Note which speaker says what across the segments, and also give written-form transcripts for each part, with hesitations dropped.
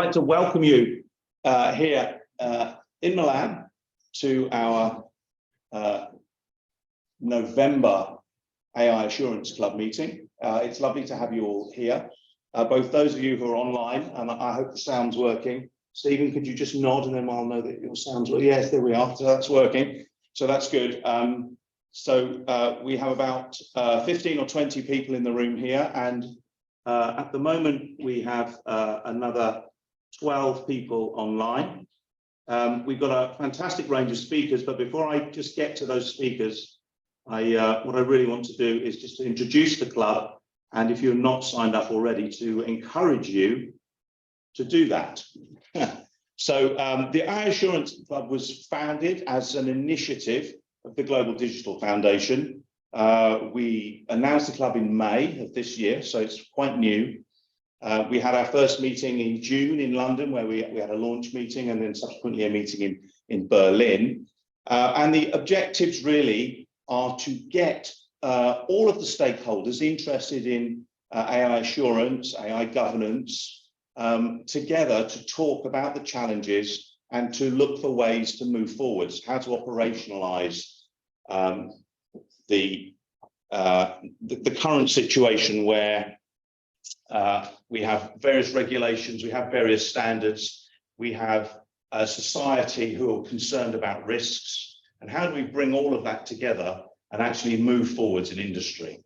Speaker 1: I'd like to welcome you here in Milan to our November AI Assurance Club meeting. It's lovely to have you all here, both those of you who are online, and I hope the sound's working. Stephen, could you just nod and then I'll know that your sound's working? Yes, there we are, so that's working. So that's good. We have about 15 or 20 people in the room here, and at the moment we have another 12 people online. We've got a fantastic range of speakers, but before I just get to those speakers, what I really want to do is just to introduce the club, and if you're not signed up already, to encourage you to do that. So the AI Assurance Club was founded as an initiative of the Global Digital Foundation. We announced the club in May of this year, so it's quite new. We had our first meeting in June in London, where we had a launch meeting, and then subsequently a meeting in Berlin. And the objectives really are to get all of the stakeholders interested in AI assurance, AI governance, together to talk about the challenges and to look for ways to move forwards, how to operationalize the current situation where we have various regulations, we have various standards, we have a society who are concerned about risks, and how do we bring all of that together and actually move forwards in industry?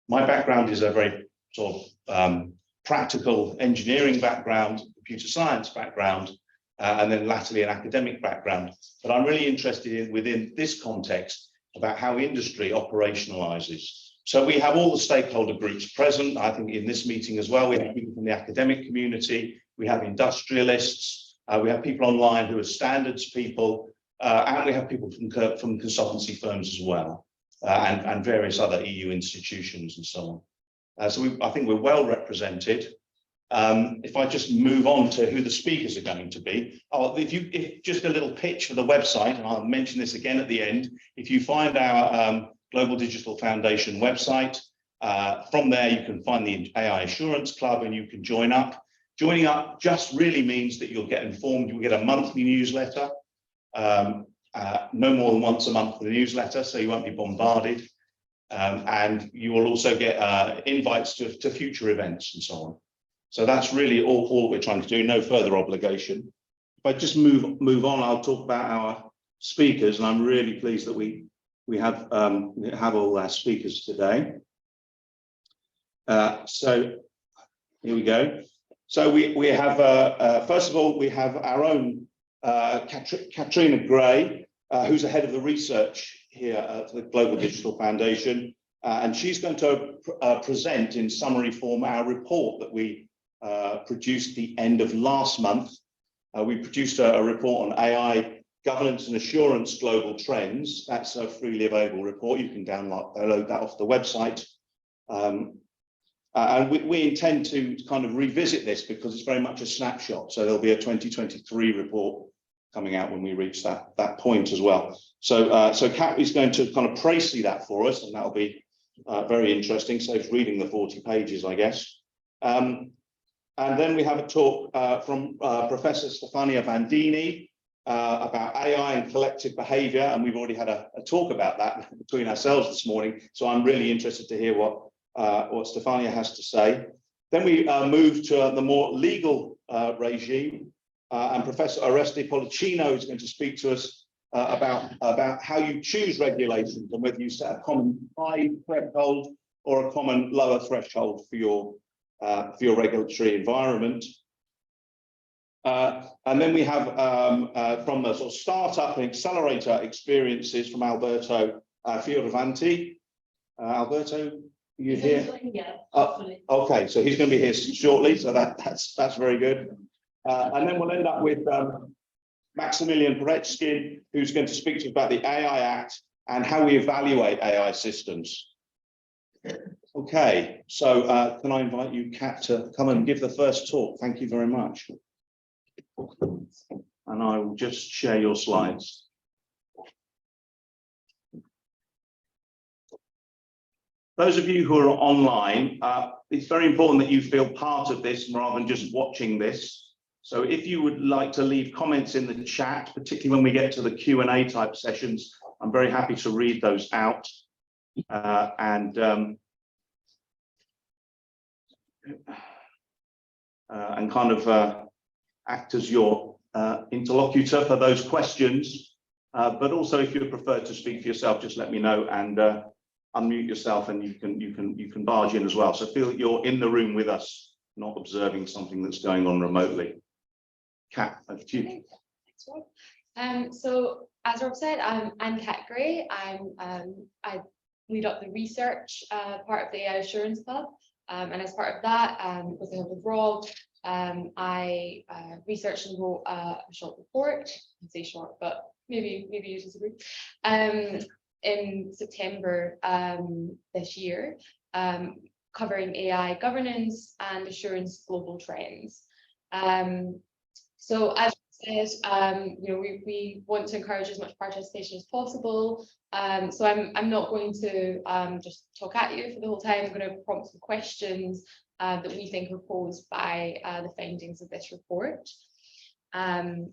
Speaker 1: My background is a very sort of practical engineering background, computer science background, and then latterly an academic background. But I'm really interested in, within this context, about how industry operationalizes. So we have all the stakeholder groups present. I think in this meeting as well, we have people from the academic community, we have industrialists, we have people online who are standards people, and we have people from consultancy firms as well, and various other EU institutions and so on. So I think we're well represented. If I just move on to who the speakers are going to be, if just a little pitch for the website, and I'll mention this again at the end. If you find our Global Digital Foundation website, from there you can find the AI Assurance Club and you can join up. Joining up just really means that you'll get informed. You'll get a monthly newsletter, no more than once a month for the newsletter, so you won't be bombarded. And you will also get invites to future events and so on. So that's really all we're trying to do, no further obligation. If I just move on, I'll talk about our speakers, and I'm really pleased that we have all our speakers today. So here we go. So we have, first of all, we have our own Katrina Gray, who's the head of the research here at the Global Digital Foundation. And she's going to present in summary form our report that we produced the end of last month. We produced a report on AI governance and assurance global trends. That's a freely available report. You can download that off the website. And we intend to kind of revisit this because it's very much a snapshot. So there'll be a 2023 report coming out when we reach that point as well. So Kat is going to kind of précis that for us, and that'll be very interesting. So it's reading the 40 pages, I guess. And then we have a talk from Professor Stefania Bandini about AI and collective behavior, and we've already had a talk about that between ourselves this morning. So I'm really interested to hear what Stefania has to say. Then we move to the more legal regime, and Professor Oreste Policino is going to speak to us about how you choose regulations and whether you set a common high threshold or a common lower threshold for your regulatory environment. And then we have from the sort of startup and accelerator experiences from Alberto Fioravanti. Alberto, are you here?
Speaker 2: Yeah.
Speaker 1: Okay, so he's going to be here shortly, so that's very good. And then we'll end up with Maximilian Poretskin, who's going to speak to us about the AI Act and how we evaluate AI systems. Okay, so can I invite you, Kat, to come and give the first talk? Thank you very much. And I will just share your slides. Those of you who are online, it's very important that you feel part of this rather than just watching this. So if you would like to leave comments in the chat, particularly when we get to the Q&A type sessions, I'm very happy to read those out and kind of act as your interlocutor for those questions. But also, if you prefer to speak for yourself, just let me know and unmute yourself, and you can barge in as well. So feel that you're in the room with us, not observing something that's going on remotely. Kat, over to you.
Speaker 2: Thanks, Rob. So as Rob said, I'm Kat Gray. I lead up the research part of the AI Assurance Club, and as part of that, with the help of Rob, I researched and wrote a short report. I say short, but maybe you disagree. In September this year, covering AI governance and assurance global trends. So as I said, we want to encourage as much participation as possible. So I'm not going to just talk at you for the whole time. I'm going to prompt some questions that we think are posed by the findings of this report.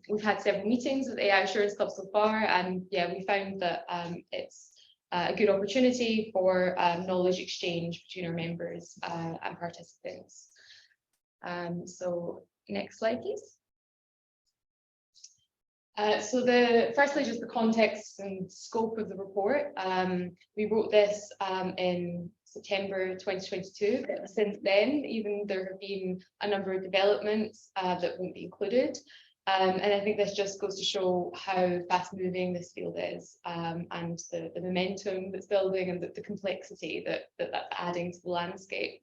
Speaker 2: We've had several meetings with AI Assurance Club so far, and yeah, we found that it's a good opportunity for knowledge exchange between our members and participants. So next slide, please. So firstly, just the context and scope of the report. We wrote this in September 2022. Since then, even there have been a number of developments that won't be included. And I think this just goes to show how fast moving this field is, and the momentum that's building, and the complexity that's adding to the landscape.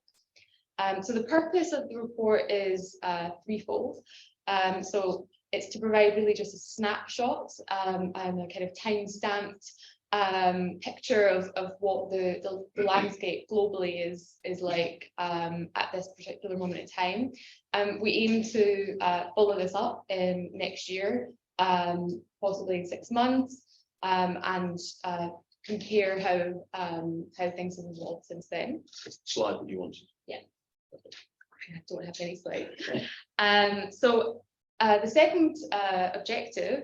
Speaker 2: So the purpose of the report is threefold. So it's to provide really just a snapshot and a kind of time-stamped picture of what the landscape globally is like at this particular moment in time. We aim to follow this up in next year, possibly in 6 months, and compare how things have evolved since then.
Speaker 1: Slide that you wanted.
Speaker 2: Yeah, I don't have any slides. So the second objective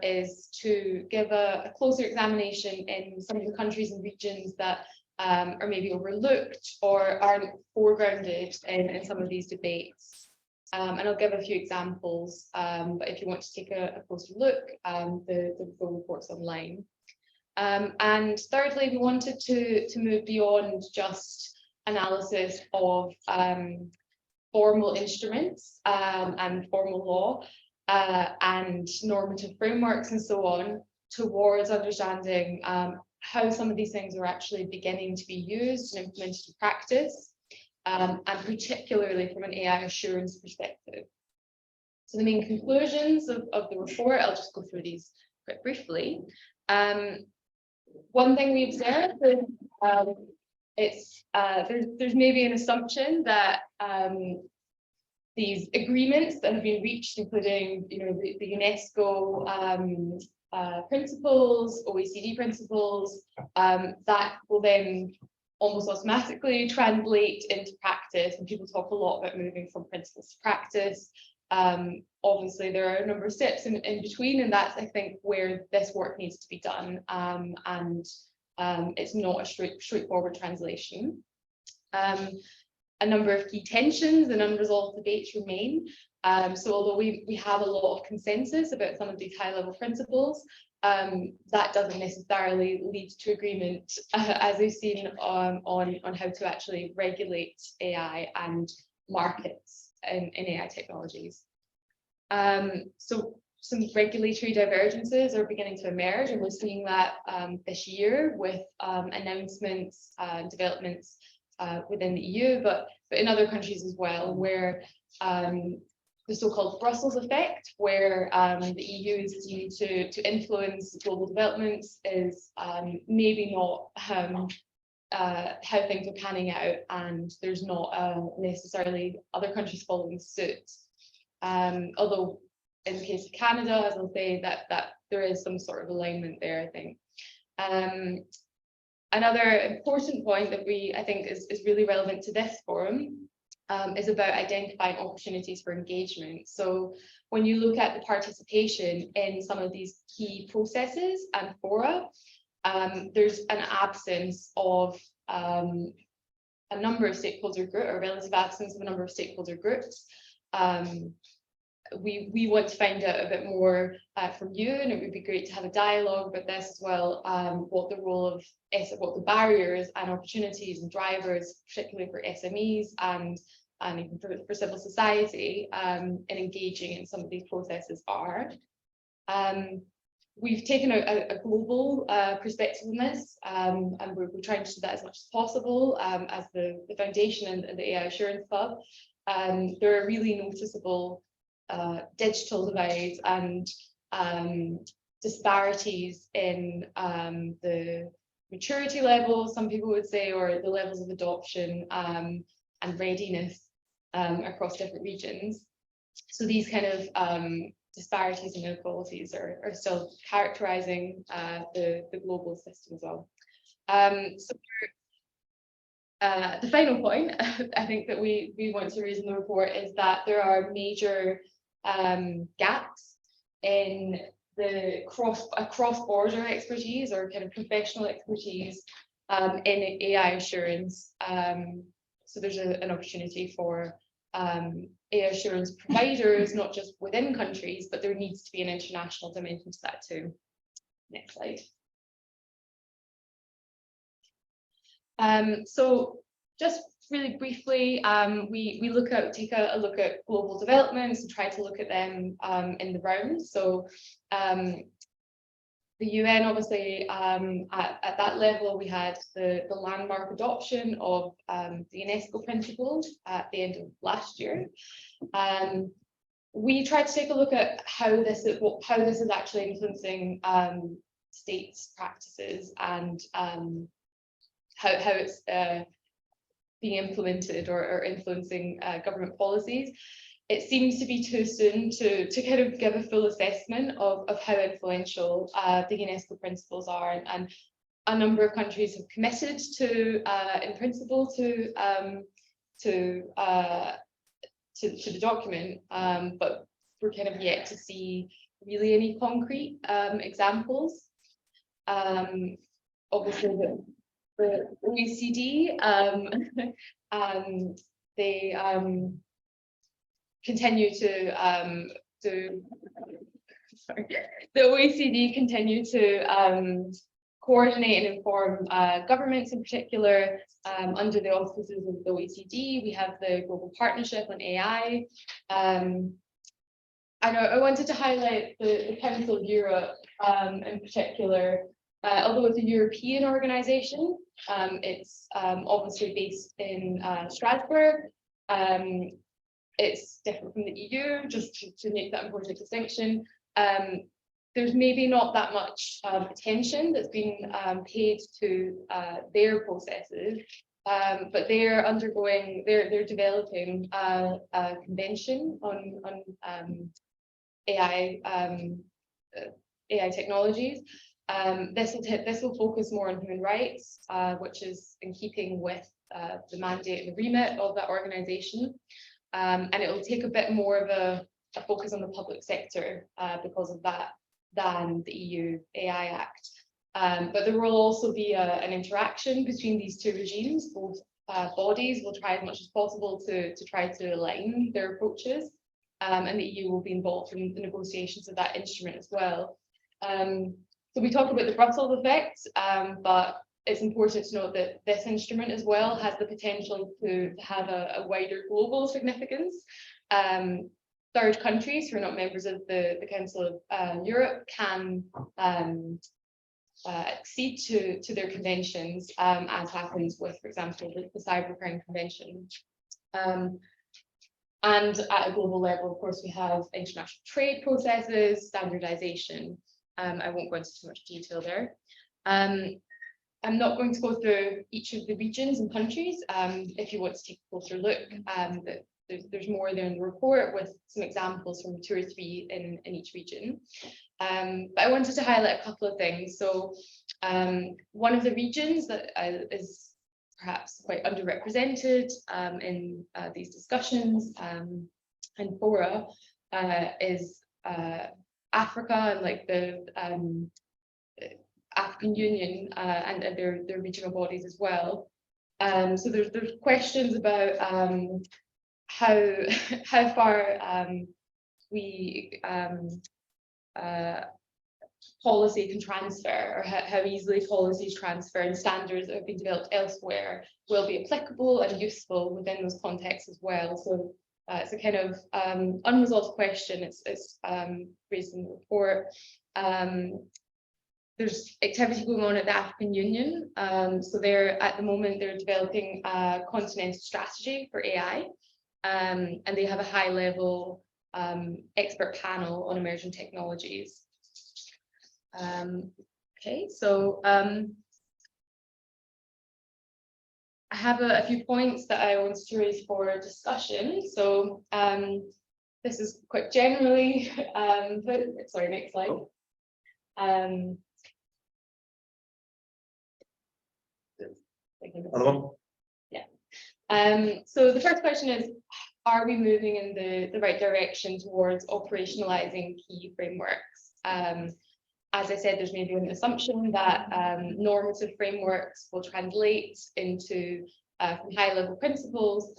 Speaker 2: is to give a closer examination in some of the countries and regions that are maybe overlooked or aren't foregrounded in some of these debates. And I'll give a few examples, but if you want to take a closer look, the full report's online. And thirdly, we wanted to move beyond just analysis of formal instruments and formal law and normative frameworks and so on, towards understanding how some of these things are actually beginning to be used and implemented in practice, and particularly from an AI assurance perspective. So the main conclusions of the report, I'll just go through these quite briefly. One thing we observed is there's maybe an assumption that these agreements that have been reached, including the UNESCO principles, OECD principles, that will then almost automatically translate into practice. And people talk a lot about moving from principles to practice. Obviously, there are a number of steps in between, and that's, I think, where this work needs to be done. And it's not a straightforward translation. A number of key tensions and unresolved debates remain. So although we have a lot of consensus about some of these high-level principles, that doesn't necessarily lead to agreement, as we've seen on how to actually regulate AI and markets in AI technologies. So some regulatory divergences are beginning to emerge, and we're seeing that this year with announcements and developments within the EU, but in other countries as well, where the so-called Brussels effect, where the EU is seen to influence global developments, is maybe not how things are panning out, and there's not necessarily other countries following suit. Although in the case of Canada, as I'll say, that there is some sort of alignment there, I think. Another important point that I think is really relevant to this forum is about identifying opportunities for engagement. So when you look at the participation in some of these key processes and fora, there's an absence of a number of stakeholder groups, or relative absence of a number of stakeholder groups. We want to find out a bit more from you, and it would be great to have a dialogue about this as well, what the role of, what the barriers and opportunities and drivers, particularly for SMEs and even for civil society, in engaging in some of these processes are. We've taken a global perspective on this, and we're trying to do that as much as possible as the foundation and the AI Assurance Club. There are really noticeable digital divides and disparities in the maturity level, some people would say, or the levels of adoption and readiness across different regions. So these kind of disparities and inequalities are still characterizing the global system as well. The final point I think that we want to raise in the report is that there are major gaps in the cross-border expertise or kind of professional expertise in AI assurance. So there's an opportunity for AI assurance providers, not just within countries, but there needs to be an international dimension to that too. Next slide. So just really briefly, we take a look at global developments and try to look at them in the round. So the UN, obviously, at that level, we had the landmark adoption of the UNESCO principles at the end of last year. We tried to take a look at how this is actually influencing states' practices and how it's being implemented or influencing government policies. It seems to be too soon to kind of give a full assessment of how influential the UNESCO principles are, and a number of countries have committed to, in principle, to the document, but we're kind of yet to see really any concrete examples. Obviously, the OECD, they continue to the OECD continue to coordinate and inform governments in particular under the auspices of the OECD. We have the Global Partnership on AI. I wanted to highlight the Council of Europe in particular. Although it's a European organisation, it's obviously based in Strasbourg. It's different from the EU, just to make that important distinction. There's maybe not that much attention that's been paid to their processes, but they're developing a convention on AI technologies. This will focus more on human rights, which is in keeping with the mandate and the remit of that organisation. And it will take a bit more of a focus on the public sector because of that than the EU AI Act. But there will also be an interaction between these two regimes. Both bodies will try as much as possible to try to align their approaches, and the EU will be involved in the negotiations of that instrument as well. So we talked about the Brussels effect, but it's important to note that this instrument as well has the potential to have a wider global significance. Third countries who are not members of the Council of Europe can accede to their conventions, as happens with, for example, the Cybercrime Convention. And at a global level, of course, we have international trade processes, standardization. I won't go into too much detail there. I'm not going to go through each of the regions and countries. If you want to take a closer look, there's more there in the report with some examples from 2 or 3 in each region. But I wanted to highlight a couple of things. So one of the regions that is perhaps quite underrepresented in these discussions and fora is Africa and like the African Union and their regional bodies as well. So there's questions about how far we policy can transfer, or how easily policies transfer and standards that have been developed elsewhere will be applicable and useful within those contexts as well. So it's a kind of unresolved question. It's raised in the report. There's activity going on at the African Union. So at the moment, they're developing a continental strategy for AI. And they have a high-level expert panel on emerging technologies. Okay, so I have a few points that I want to raise for discussion. So this is quite generally, sorry, next slide.
Speaker 3: Other one?
Speaker 2: Yeah. So the first question is, are we moving in the right direction towards operationalizing key frameworks? As I said, there's maybe an assumption that normative frameworks will translate into from high-level principles.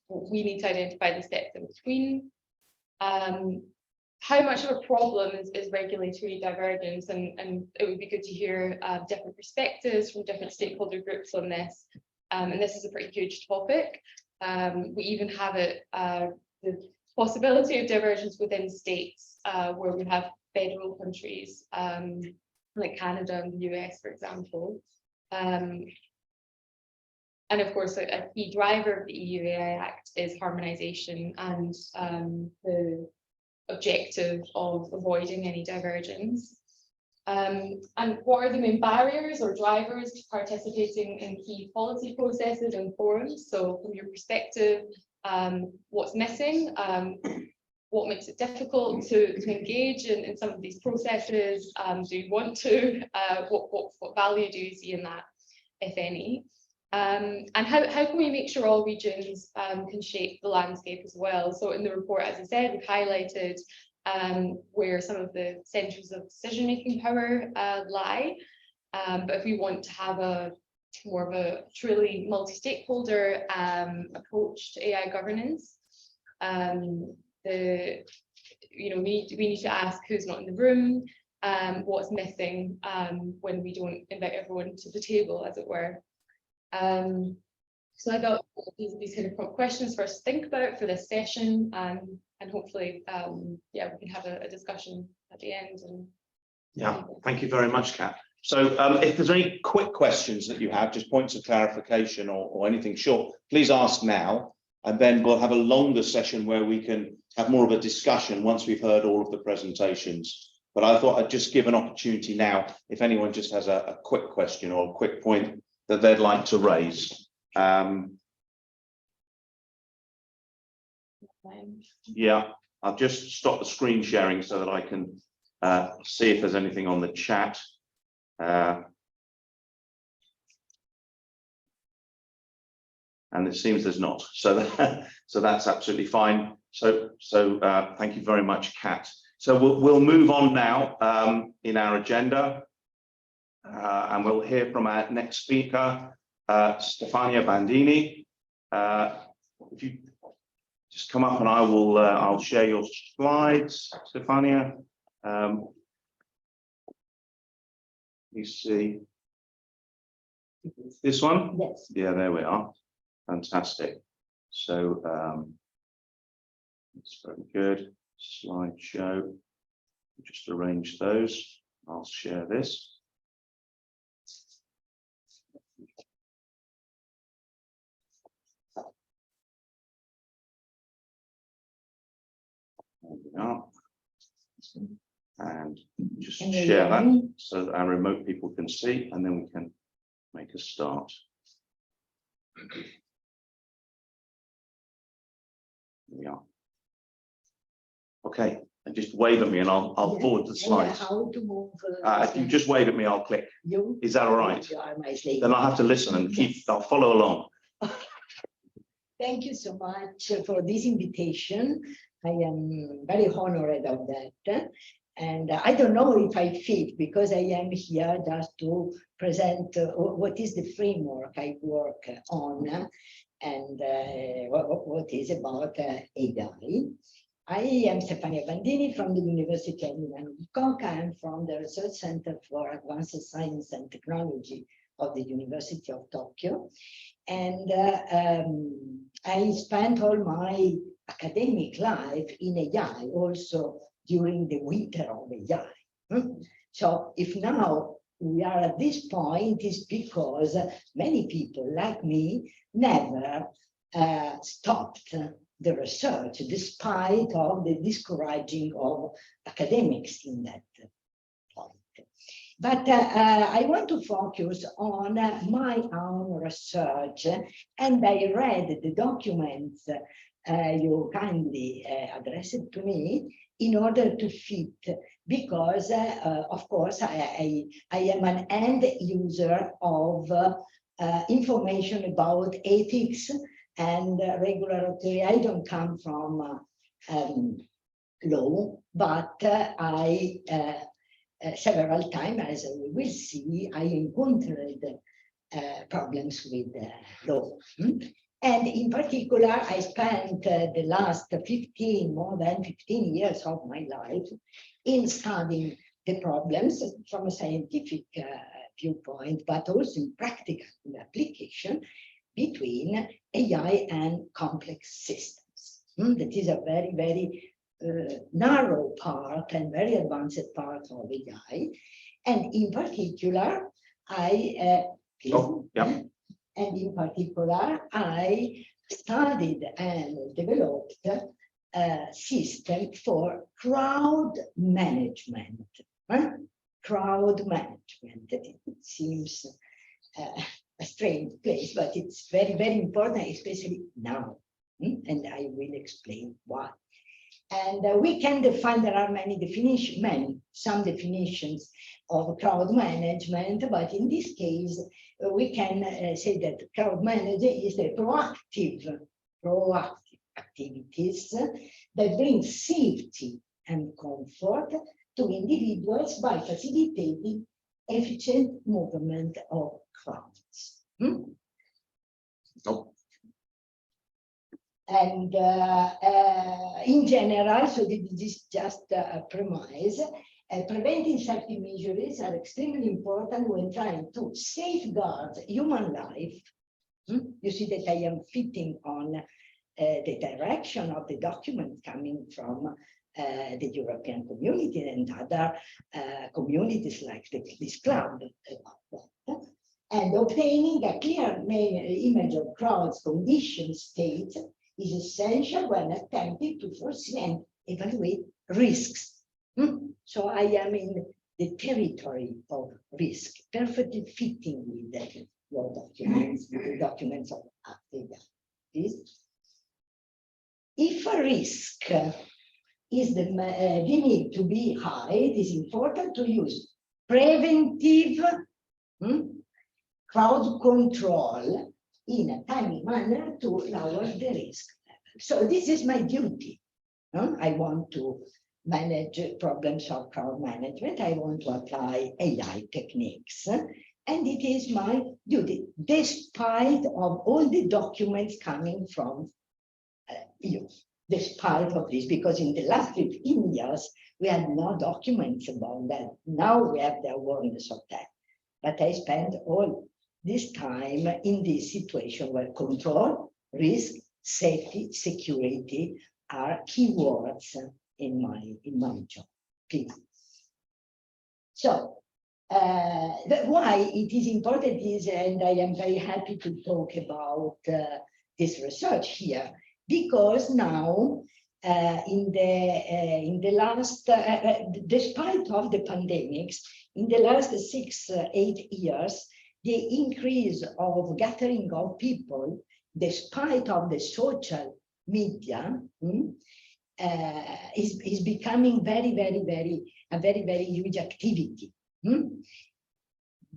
Speaker 2: We need to identify the steps in between. How much of a problem is regulatory divergence? And it would be good to hear different perspectives from different stakeholder groups on this. And this is a pretty huge topic. We even have the possibility of divergence within states where we have federal countries like Canada and the US, for example. And of course, a key driver of the EU AI Act is harmonisation and the objective of avoiding any divergence. And what are the main barriers or drivers to participating in key policy processes and forums? So from your perspective, what's missing? What makes it difficult to engage in some of these processes? Do you want to? What value do you see in that, if any? And how can we make sure all regions can shape the landscape as well? So in the report, as I said, we've highlighted where some of the centres of decision-making power lie. But if we want to have more of a truly multi-stakeholder approach to AI governance, we need to ask who's not in the room, what's missing when we don't invite everyone to the table, as it were. So I thought these kind of prompt questions for us to think about for this session, and hopefully, we can have a discussion at the end. And
Speaker 1: yeah, thank you very much, Kat. So if there's any quick questions that you have, just points of clarification or anything short, please ask now, and then we'll have a longer session where we can have more of a discussion once we've heard all of the presentations. But I thought I'd just give an opportunity now, if anyone just has a quick question or a quick point that they'd like to raise. Yeah, I'll just stop the screen sharing so that I can see if there's anything on the chat. And it seems there's not, so that's absolutely fine. So thank you very much, Kat. So we'll move on now in our agenda, and we'll hear from our next speaker, Stefania Bandini. If you just come up and I'll share your slides, Stefania. You see this one?
Speaker 4: Yes.
Speaker 1: Yeah, there we are. Fantastic. So it's very good. Slideshow. Just arrange those. I'll share this. There we are. And just share that so that our remote people can see, and then we can make a start. There we are. Okay, and just wave at me and I'll forward the slides.
Speaker 3: How to move?
Speaker 1: If you just wave at me, I'll click.
Speaker 3: You?
Speaker 1: Is that all right?
Speaker 3: You are my slave.
Speaker 1: Then I'll have to listen and I'll follow along.
Speaker 3: Thank you so much for this invitation. I am very honored of that. And I don't know if I fit, because I am here just to present what is the framework I work on and what is about AI. I am Stefania Bandini from the University of Milan. I am from the Research Center for Advanced Science and Technology of the University of Tokyo. And I spent all my academic life in AI, also during the winter of AI. So if now we are at this point, is because many people like me never stopped the research, despite of the discouraging of academics in that point. But I want to focus on my own research, and I read the documents you kindly addressed to me in order to fit, because of course I am an end user of information about ethics and regulatory. I don't come from law, but I several times, as we will see, I encountered problems with law. And in particular, I spent the last more than 15 years of my life in studying the problems from a scientific viewpoint, but also in practical application between AI and complex systems. That is a very, very narrow part and very advanced part of AI. And in particular, and in particular, I studied and developed a system for crowd management. Crowd management. It seems a strange place, but it's very, very important, especially now. And I will explain why. And we can define, there are many definitions, some definitions of crowd management, but in this case, we can say that crowd management is the proactive activities that bring safety and comfort to individuals by facilitating efficient movement of crowds. And in general, so this is just a premise, preventing safety measures are extremely important when trying to safeguard human life. You see that I am fitting on the direction of the document coming from the European community and other communities like this club. And obtaining a clear image of crowds, conditions, states is essential when attempting to foresee and evaluate risks. So I am in the territory of risk, perfectly fitting with your documents, with the documents of AI. If a risk is deemed to be high, it is important to use preventive crowd control in a timely manner to lower the risk level. So this is my duty. I want to manage problems of crowd management. I want to apply AI techniques. And it is my duty, despite of all the documents coming from you, despite of this, because in the last 15 years, we had no documents about that. Now we have the awareness of that. But I spent all this time in this situation where control, risk, safety, security are keywords in my job. Please. So why it is important is, and I am very happy to talk about this research here, because now in the last, despite of the pandemics, in the last 6-8 years, the increase of gathering of people, despite of the social media, is becoming a very huge activity.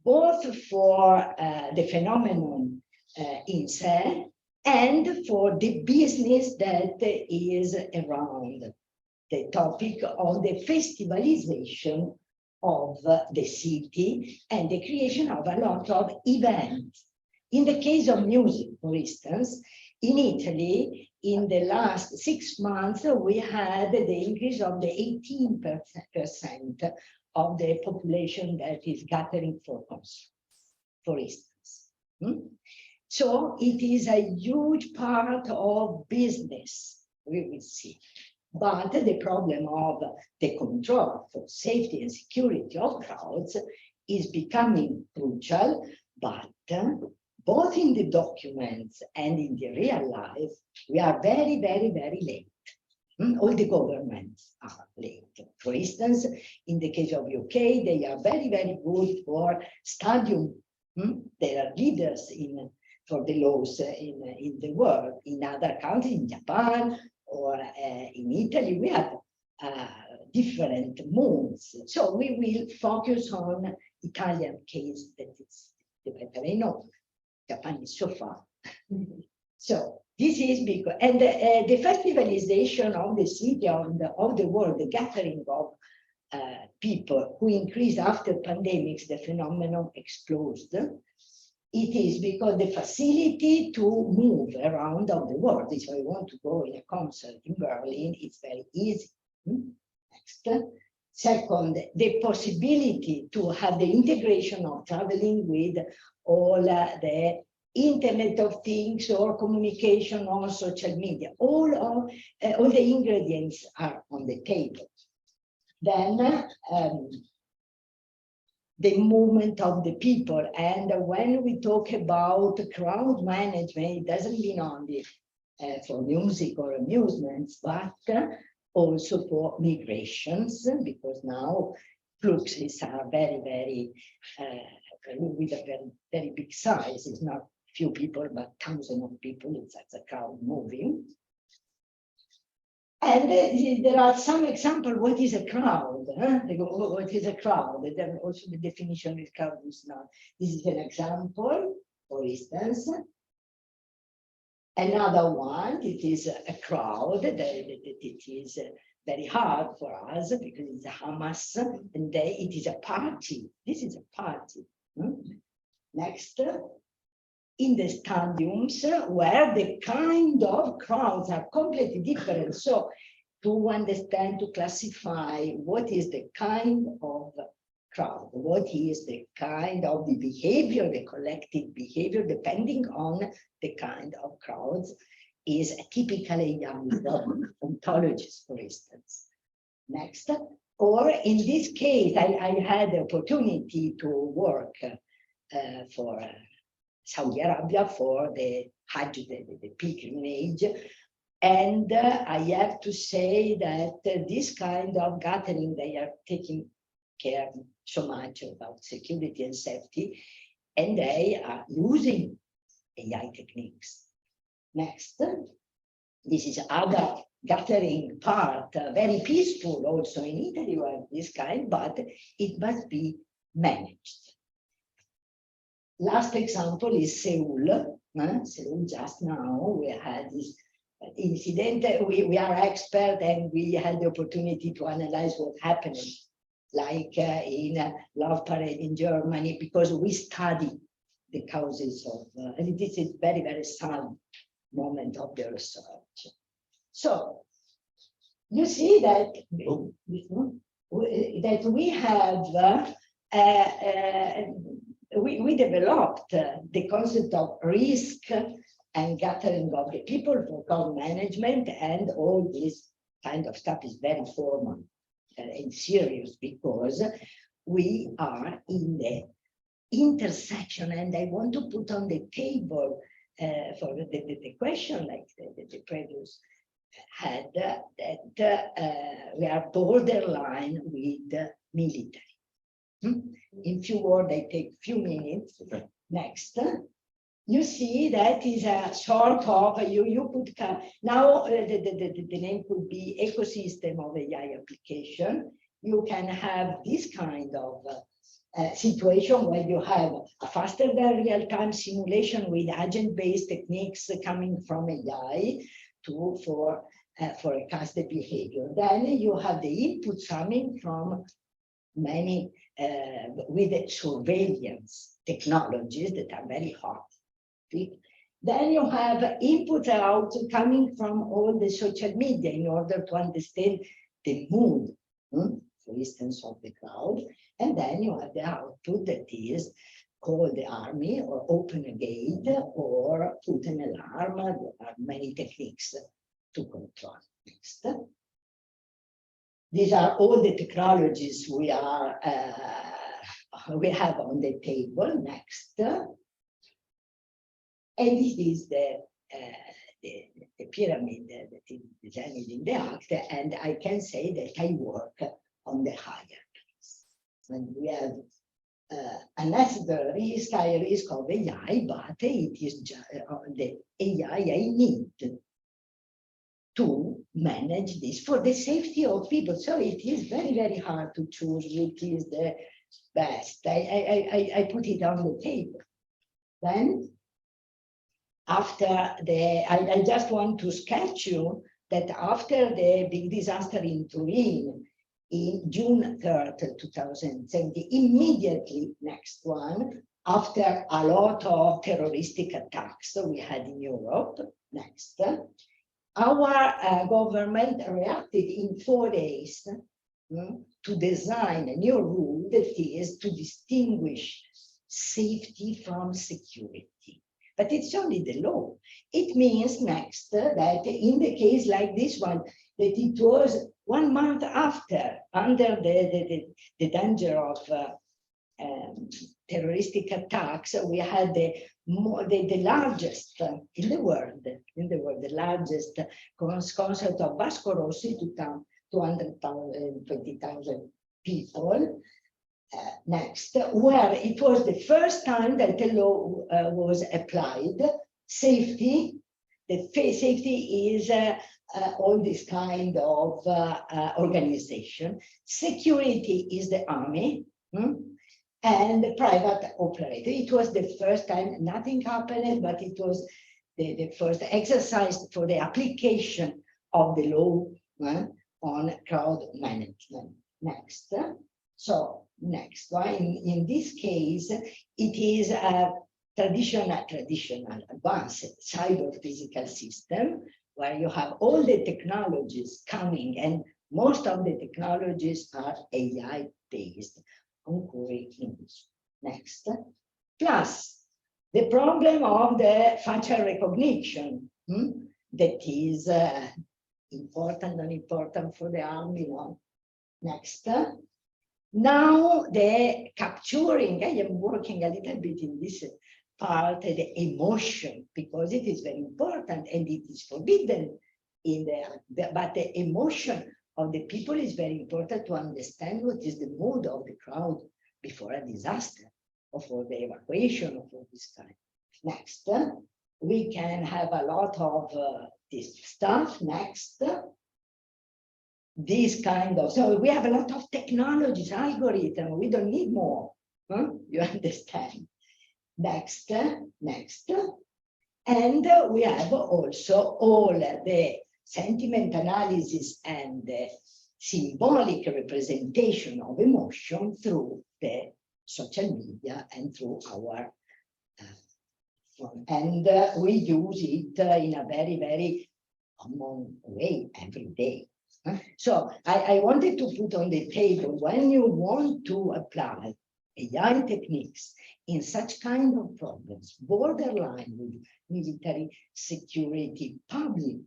Speaker 3: Both for the phenomenon in se and for the business that is around the topic of the festivalization of the city and the creation of a lot of events. In the case of music, for instance, in Italy, in the last 6 months, we had the increase of the 18% of the population that is gathering for concerts, for instance. So it is a huge part of business, we will see. But the problem of the control for safety and security of crowds is becoming crucial, but both in the documents and in the real life, we are very late. All the governments are late. For instance, in the case of UK, they are very good for stadium. They are leaders for the laws in the world. In other countries, in Japan or in Italy, we have different modes. So we will focus on Italian case that is the better I know. Japan is so far. So this is because, and the festivalization of the city, of the world, the gathering of people who increased after pandemics, the phenomenon exploded. It is because the facility to move around of the world, if I want to go in a concert in Berlin, it's very easy. Next. Second, the possibility to have the integration of traveling with all the Internet of Things or communication or social media. All the ingredients are on the table. Then the movement of the people. And when we talk about crowd management, it doesn't mean only for music or amusements, but also for migrations, because now fluxes are very with a very big size. It's not few people, but thousands of people. It's a crowd moving. And there are some examples. What is a crowd? What is a crowd? Then also the definition of crowd is not. This is an example, for instance. Another one, it is a crowd that it is very hard for us because it's a Hamas, and it is a party. This is a party. Next, in the stadiums where the kind of crowds are completely different. So to understand, to classify what is the kind of crowd, what is the kind of the behavior, the collective behavior, depending on the kind of crowds, is typically young ontologists, for instance. Next, or in this case, I had the opportunity to work for Saudi Arabia for the Hajj, the pilgrimage. And I have to say that this kind of gathering, they are taking care so much about security and safety, and they are using AI techniques. Next, this is other gathering part, very peaceful also in Italy, where this kind, but it must be managed. Last example is Seoul. Seoul just now, we had this incident. We are expert and we had the opportunity to analyze what happened, like in Love Parade in Germany, because we study the causes of, and this is very sad moment of the research. So you see that, that we have we developed the concept of risk and gathering of the people for crowd management, and all this kind of stuff is very formal and serious because we are in the intersection. And I want to put on the table for the question like the previous had, that we are borderline with military. In few words, I take few minutes. Okay. Next, you see that is a sort of, you could now the name could be ecosystem of AI application. You can have this kind of situation where you have a faster than real-time simulation with agent-based techniques coming from AI to forecast the behavior. Then you have the inputs coming from many with surveillance technologies that are very hot. Then you have input out coming from all the social media in order to understand the mood, for instance, of the crowd. And then you have the output that is call the army or open a gate or put an alarm. There are many techniques to control. Next. These are all the technologies we have on the table. Next. And this is the pyramid that is designed in the act, and I can say that I work on the hierarchies. And we have a necessary risk, high risk of AI, but it is just the AI I need to manage this for the safety of people. So it is very, very hard to choose which is the best. I put it on the table. Then after I just want to sketch you that after the big disaster in Turin in June 3rd, 2017, immediately next one, after a lot of terroristic attacks we had in Europe, next, our government reacted in 4 days to design a new rule that is to distinguish safety from security. But it's only the law. It means next that in the case like this one, that it was 1 month after, under the danger of terroristic attacks, we had the largest in the world, the largest concert of Vasco Rossi to 220,000 people. Next, where it was the first time that the law was applied. Safety, safety is all this kind of organization. Security is the army and the private operator. It was the first time, nothing happened, but it was the first exercise for the application of the law on crowd management. Next. So next one, in this case, it is a traditional advanced cyber physical system where you have all the technologies coming, and most of the technologies are AI based on query English. Next. Plus the problem of the facial recognition that is important and important for the army. Next. Now the capturing, I am working a little bit in this part, the emotion, because it is very important and it is forbidden in but the emotion of the people is very important to understand what is the mood of the crowd before a disaster or for the evacuation or for this kind. Next, we can have a lot of this stuff. Next. This kind of, so we have a lot of technologies, algorithm, we don't need more, you understand. Next, next. And we have also all the sentiment analysis and the symbolic representation of emotion through the social media and through our phone. And we use it in a very, very common way every day. So I wanted to put on the table, when you want to apply AI techniques in such kind of problems, borderline with military security, public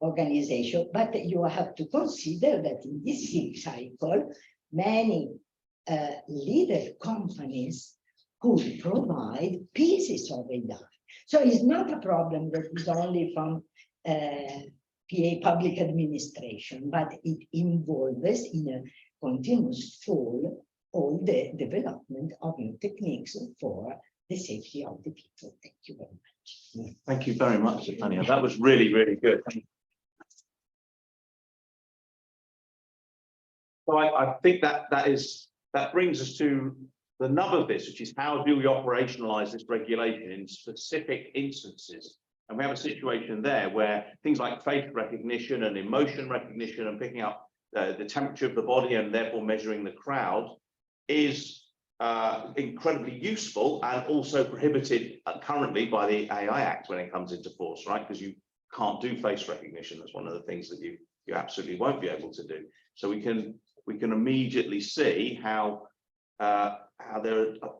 Speaker 3: organization, but you have to consider that in this cycle, many leader companies could provide pieces of AI. So it's not a problem that is only from PA public administration, but it involves in a continuous flow all the development of new techniques for the safety of the people. Thank you very much.
Speaker 1: Thank you very much, Tanya. That was really, really good. So I think that brings us to the nub of this, which is how do we operationalize this regulation in specific instances? And we have a situation there where things like face recognition and emotion recognition and picking up the temperature of the body and therefore measuring the crowd is incredibly useful and also prohibited currently by the AI Act when it comes into force, right? Because you can't do face recognition. That's one of the things that you absolutely won't be able to do. So we can immediately see how there are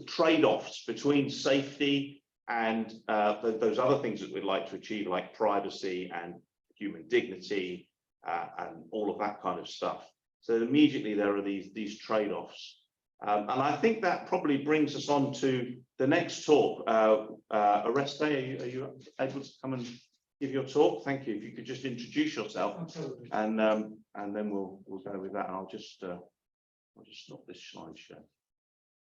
Speaker 1: trade-offs between safety and those other things that we'd like to achieve, like privacy and human dignity and all of that kind of stuff. So immediately there are these trade-offs. And I think that probably brings us on to the next talk. Oreste, are you able to come and give your talk? Thank you. If you could just introduce yourself. Absolutely. And then we'll go with that. And I'll just stop this slideshow.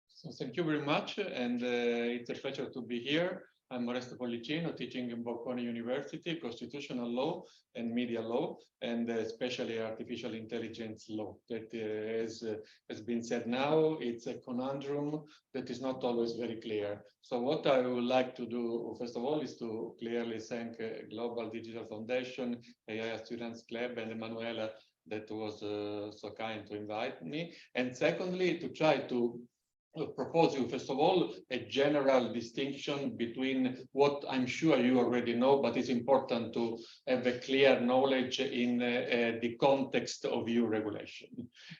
Speaker 4: So thank you very much, and it's a pleasure to be here. I'm Oreste Pollicino, teaching in Bocconi University, constitutional law and media law, and especially artificial intelligence law. That has been said now, it's a conundrum that is not always very clear. So what I would like to do, first of all, is to clearly thank Global Digital Foundation, AI Students Club, and Emanuela that was so kind to invite me. And secondly, to try to propose you, first of all, a general distinction between what I'm sure you already know, but it's important to have a clear knowledge in the context of EU regulation.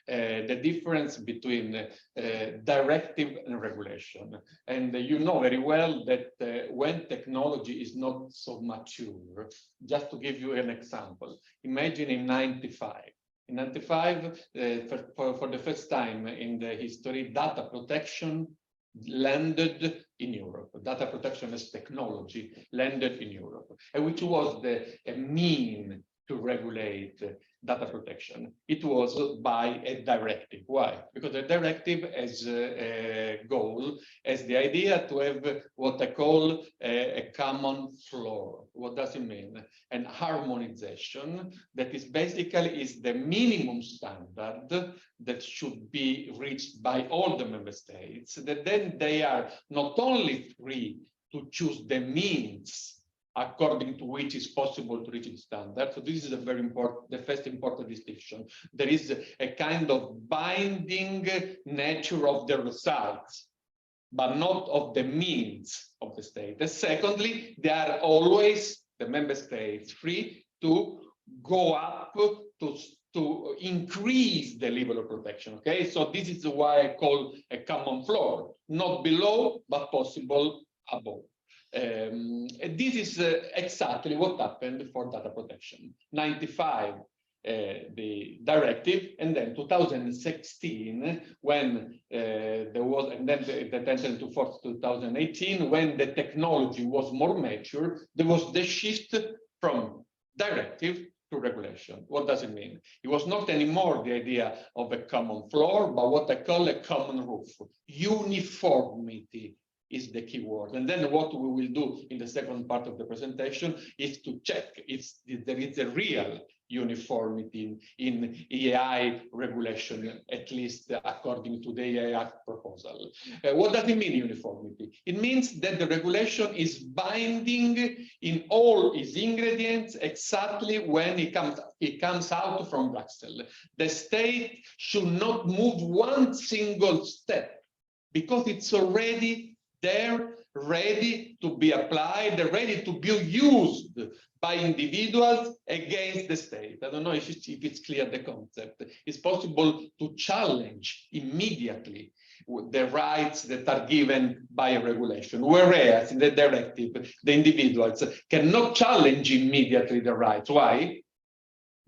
Speaker 4: The difference between directive and regulation. And you know very well that when technology is not so mature, just to give you an example, imagine in 95. In 95, for the first time in the history, data protection landed in Europe. Data protection as technology landed in Europe, and which was a mean to regulate data protection. It was by a directive. Why? Because the directive has a goal, has the idea to have what I call a common floor. What does it mean? An harmonization that is basically the minimum standard that should be reached by all the member states, that then they are not only free to choose the means according to which is possible to reach the standard. So this is a very important, the first important distinction. There is a kind of binding nature of the results, but not of the means of the state. And secondly, they are always, the member states, free to go up to increase the level of protection. Okay, so this is why I call a common floor, not below, but possible above. This is exactly what happened for data protection. 95, the directive, and then 2016, when there was, and then that entered into force 2018, when the technology was more mature, there was the shift from directive to regulation. What does it mean? It was not anymore the idea of a common floor, but what I call a common roof. Uniformity is the key word. And then what we will do in the second part of the presentation is to check if there is a real uniformity in AI regulation, at least according to the AI Act proposal. What does it mean, uniformity? It means that the regulation is binding in all its ingredients exactly when it comes out from Brussels. The state should not move one single step because it's already there, ready to be applied, ready to be used by individuals against the state. I don't know if it's clear, the concept. It's possible to challenge immediately the rights that are given by a regulation, whereas in the directive, the individuals cannot challenge immediately the rights. Why?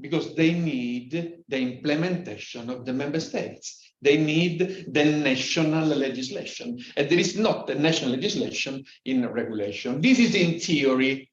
Speaker 4: Because they need the implementation of the member states. They need the national legislation. And there is not a national legislation in regulation. This is in theory.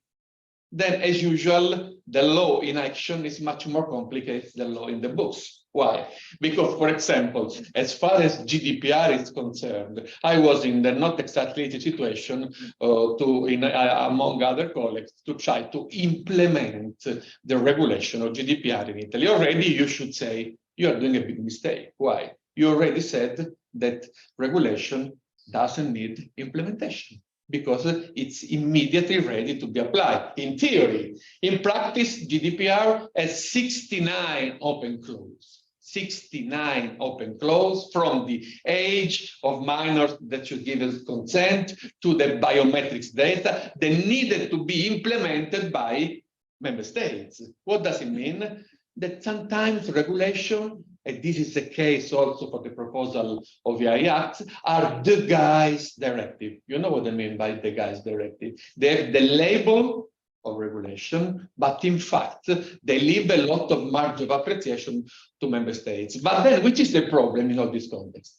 Speaker 4: Then, as usual, the law in action is much more complicated than the law in the books. Why? Because, for example, as far as GDPR is concerned, I was in the not exactly the situation among other colleagues to try to implement the regulation of GDPR in Italy. Already you should say you are doing a big mistake. Why? You already said that regulation doesn't need implementation because it's immediately ready to be applied. In theory, in practice, GDPR has 69 open clauses. 69 open clauses from the age of minors that should give us consent to the biometrics data that needed to be implemented by member states. What does it mean? That sometimes regulation, and this is the case also for the proposal of the AI Act, are the guise directive. You know what I mean by the guise directive? They have the label of regulation, but in fact, they leave a lot of margin of appreciation to member states. But then, which is the problem in all this context?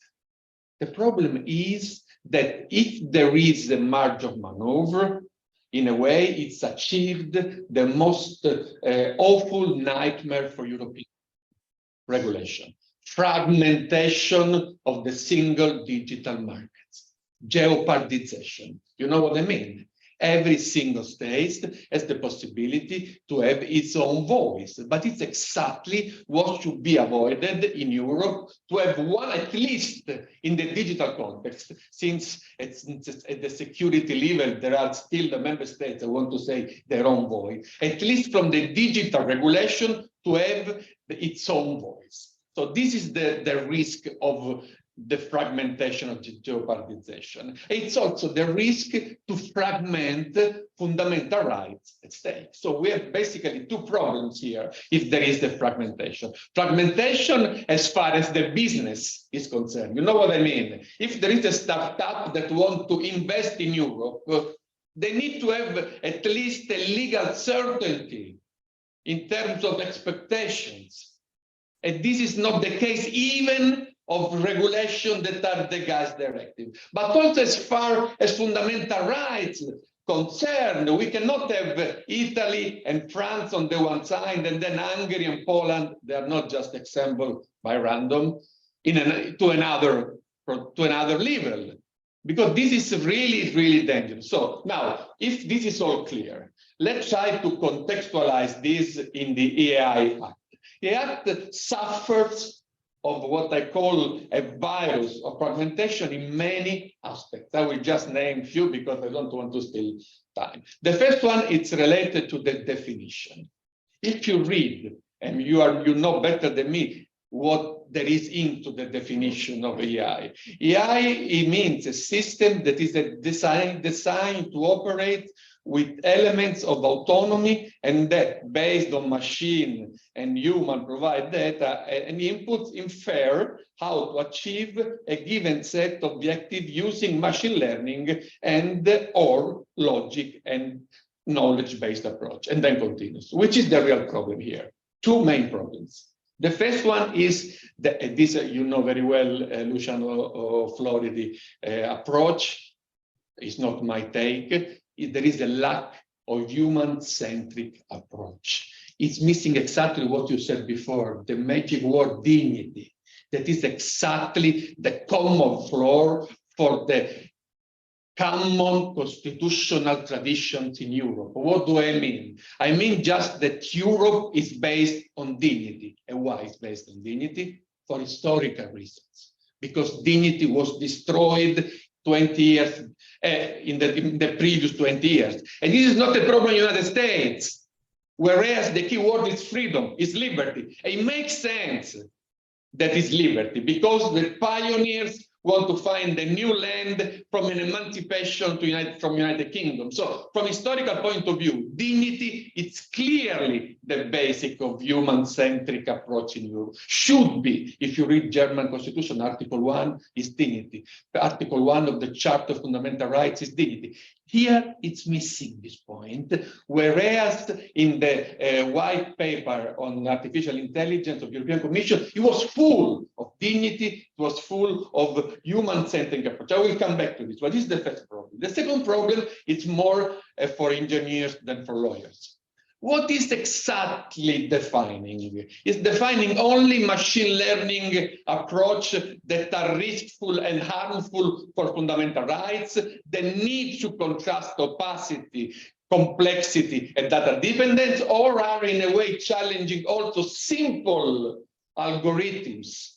Speaker 4: The problem is that if there is a margin of maneuver, in a way, it's achieved the most awful nightmare for European regulation. Fragmentation of the single digital markets. Jeopardization. You know what I mean? Every single state has the possibility to have its own voice, but it's exactly what should be avoided in Europe, to have one at least in the digital context, since it's at the security level, there are still the member states that want to say their own voice, at least from the digital regulation to have its own voice. So this is the risk of the fragmentation of jeopardization. It's also the risk to fragment fundamental rights at stake. So we have basically two problems here if there is the fragmentation. Fragmentation as far as the business is concerned. You know what I mean? If there is a startup that wants to invest in Europe, they need to have at least a legal certainty in terms of expectations. And this is not the case even of regulation that are the gas directive. But also as far as fundamental rights concerned, we cannot have Italy and France on the one side and then Hungary and Poland, they are not just example by random, to another level. Because this is really, really dangerous. So now, if this is all clear, let's try to contextualize this in the AI Act. The Act suffers of what I call a virus of fragmentation in many aspects. I will just name a few because I don't want to steal time. The first one, it's related to the definition. If you read, and you know better than me, what there is into the definition of AI. AI, it means a system that is designed to operate with elements of autonomy and that based on machine and human provide data and inputs infer how to achieve a given set of objectives using machine learning and or logic and knowledge-based approach, and then continues, which is the real problem here. Two main problems. The first one is this, you know very well, Luciano Floridi approach is not my take. There is a lack of human-centric approach. It's missing exactly what you said before, the magic word dignity. That is exactly the common floor for the common constitutional traditions in Europe. What do I mean? I mean just that Europe is based on dignity. And why it's based on dignity? For historical reasons. Because dignity was destroyed 20 years, in the previous 20 years. And this is not a problem in the United States, whereas the key word is freedom, is liberty. And it makes sense that is liberty, because the pioneers want to find a new land from an emancipation from United Kingdom. So from historical point of view, dignity is clearly the basic of human-centric approach in Europe. Should be, if you read German Constitution, Article 1 is dignity. The Article 1 of the Charter of Fundamental Rights is dignity. Here, it's missing this point, whereas in the white paper on artificial intelligence of the European Commission, it was full of dignity, it was full of human-centric approach. I will come back to this, but this is the first problem. The second problem is more for engineers than for lawyers. what is exactly defining? It's defining only machine learning approach that are riskful and harmful for fundamental rights, the need to contrast opacity, complexity, and data dependence, or are in a way challenging also simple algorithms,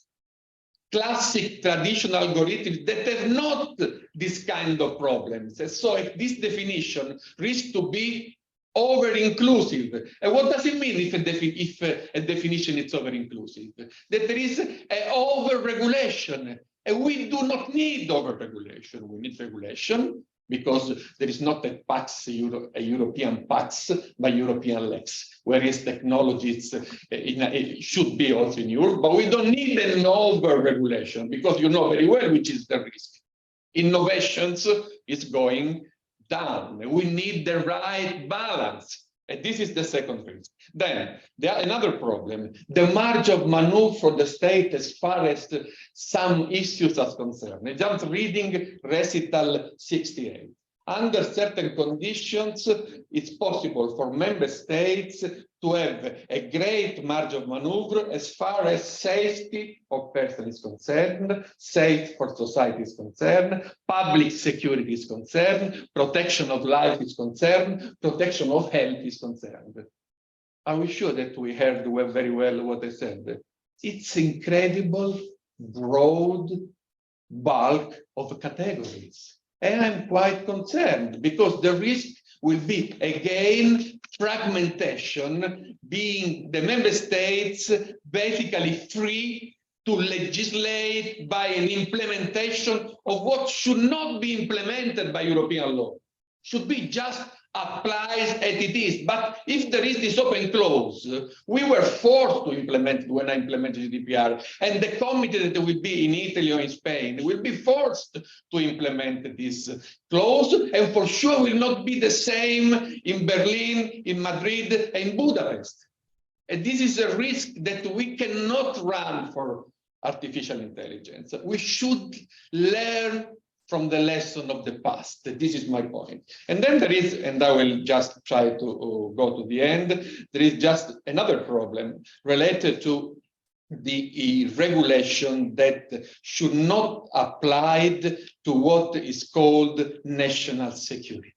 Speaker 4: classic traditional algorithms that have not this kind of problems. And so this definition risks to be over-inclusive. And what does it mean if a definition is over-inclusive? That there is an over-regulation. And we do not need over-regulation. We need regulation because there is not a pax, a European pax, but European lex, whereas technology it should be also in Europe, but we don't need an over-regulation because you know very well which is the risk. Innovations is going down. We need the right balance. And this is the second risk. Then another problem, the margin of maneuver for the state as far as some issues are concerned. I'm just reading recital 68. Under certain conditions, it's possible for member states to have a great margin of maneuver as far as safety of person is concerned, safe for society is concerned, public security is concerned, protection of life is concerned, protection of health is concerned. Are we sure that we heard very well what I said? It's incredible, broad bulk of categories. And I'm quite concerned because the risk will be, again, fragmentation, being the member states basically free to legislate by an implementation of what should not be implemented by European law, should be just applies as it is. But if there is this open clause, we were forced to implement it when I implemented GDPR, and the committee that will be in Italy or in Spain will be forced to implement this clause, and for sure will not be the same in Berlin, in Madrid, and in Budapest. And this is a risk that we cannot run for artificial intelligence. We should learn from the lesson of the past. This is my point. And then there is, and I will just try to go to the end, there is just another problem related to the regulation that should not apply to what is called national security.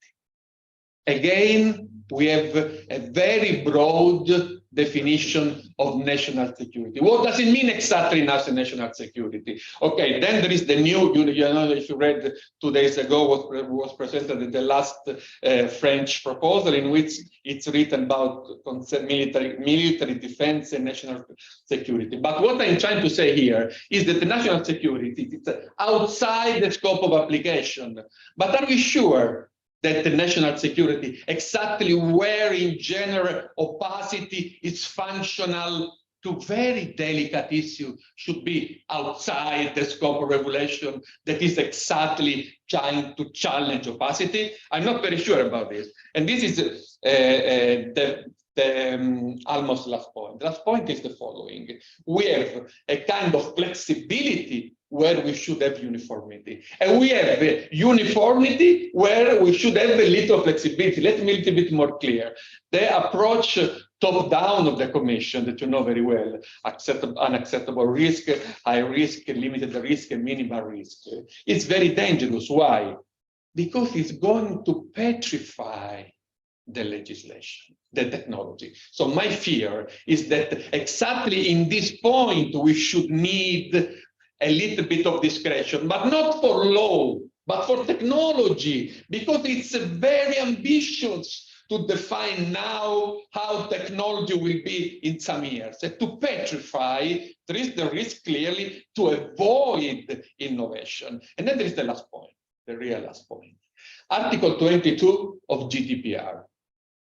Speaker 4: Again, we have a very broad definition of national security. What does it mean exactly national security? Okay, then there is the new, you know, if you read 2 days ago what was presented the last French proposal in which it's written about military defense and national security. But what I'm trying to say here is that the national security is outside the scope of application. But are we sure that the national security, exactly where in general opacity is functional to very delicate issue, should be outside the scope of regulation that is exactly trying to challenge opacity? I'm not very sure about this. And this is the almost last point. The last point is the following. We have a kind of flexibility where we should have uniformity. And we have uniformity where we should have a little flexibility. Let me be a little bit more clear. The approach top-down of the Commission that you know very well, unacceptable risk, high risk, limited risk, and minimal risk, it's very dangerous. Why? Because it's going to petrify the legislation, the technology. So my fear is that exactly in this point, we should need a little bit of discretion, but not for law, but for technology, because it's very ambitious to define now how technology will be in some years. And to petrify, there is the risk clearly to avoid innovation. And then there is the last point, the real last point. Article 22 of GDPR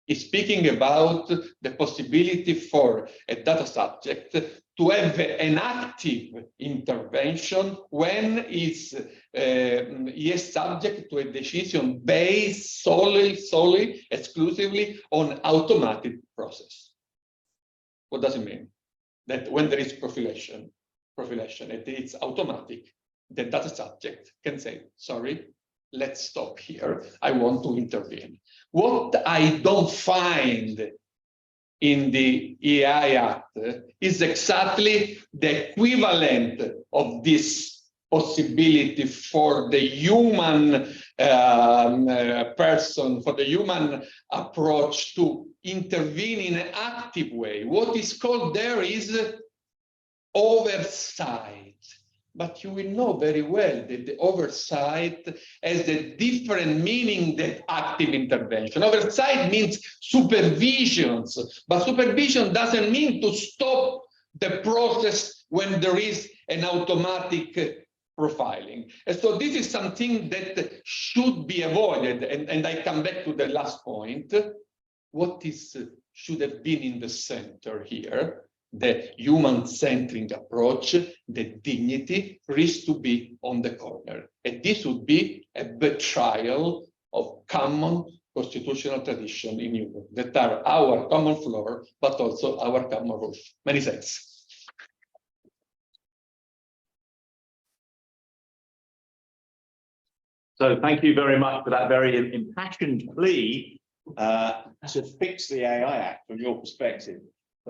Speaker 4: is speaking about the possibility for a data subject to have an active intervention when he is subject to a decision based solely, exclusively on automatic process. What does it mean? That when there is profilation, it's automatic, the data subject can say, sorry, let's stop here. I want to intervene. What I don't find in the AI Act is exactly the equivalent of this possibility for the human person, for the human approach to intervene in an active way. What is called there is oversight. But you will know very well that the oversight has a different meaning than active intervention. Oversight means supervisions, but supervision doesn't mean to stop the process when there is an automatic profiling. And so this is something that should be avoided. And I come back to the last point. What should have been in the center here? The human-centric approach, the dignity, risks to be on the corner. And this would be a betrayal of common constitutional tradition in Europe that are our common floor, but also our common roof. Many thanks.
Speaker 1: So thank you very much for that very impassioned plea to fix the AI Act from your perspective.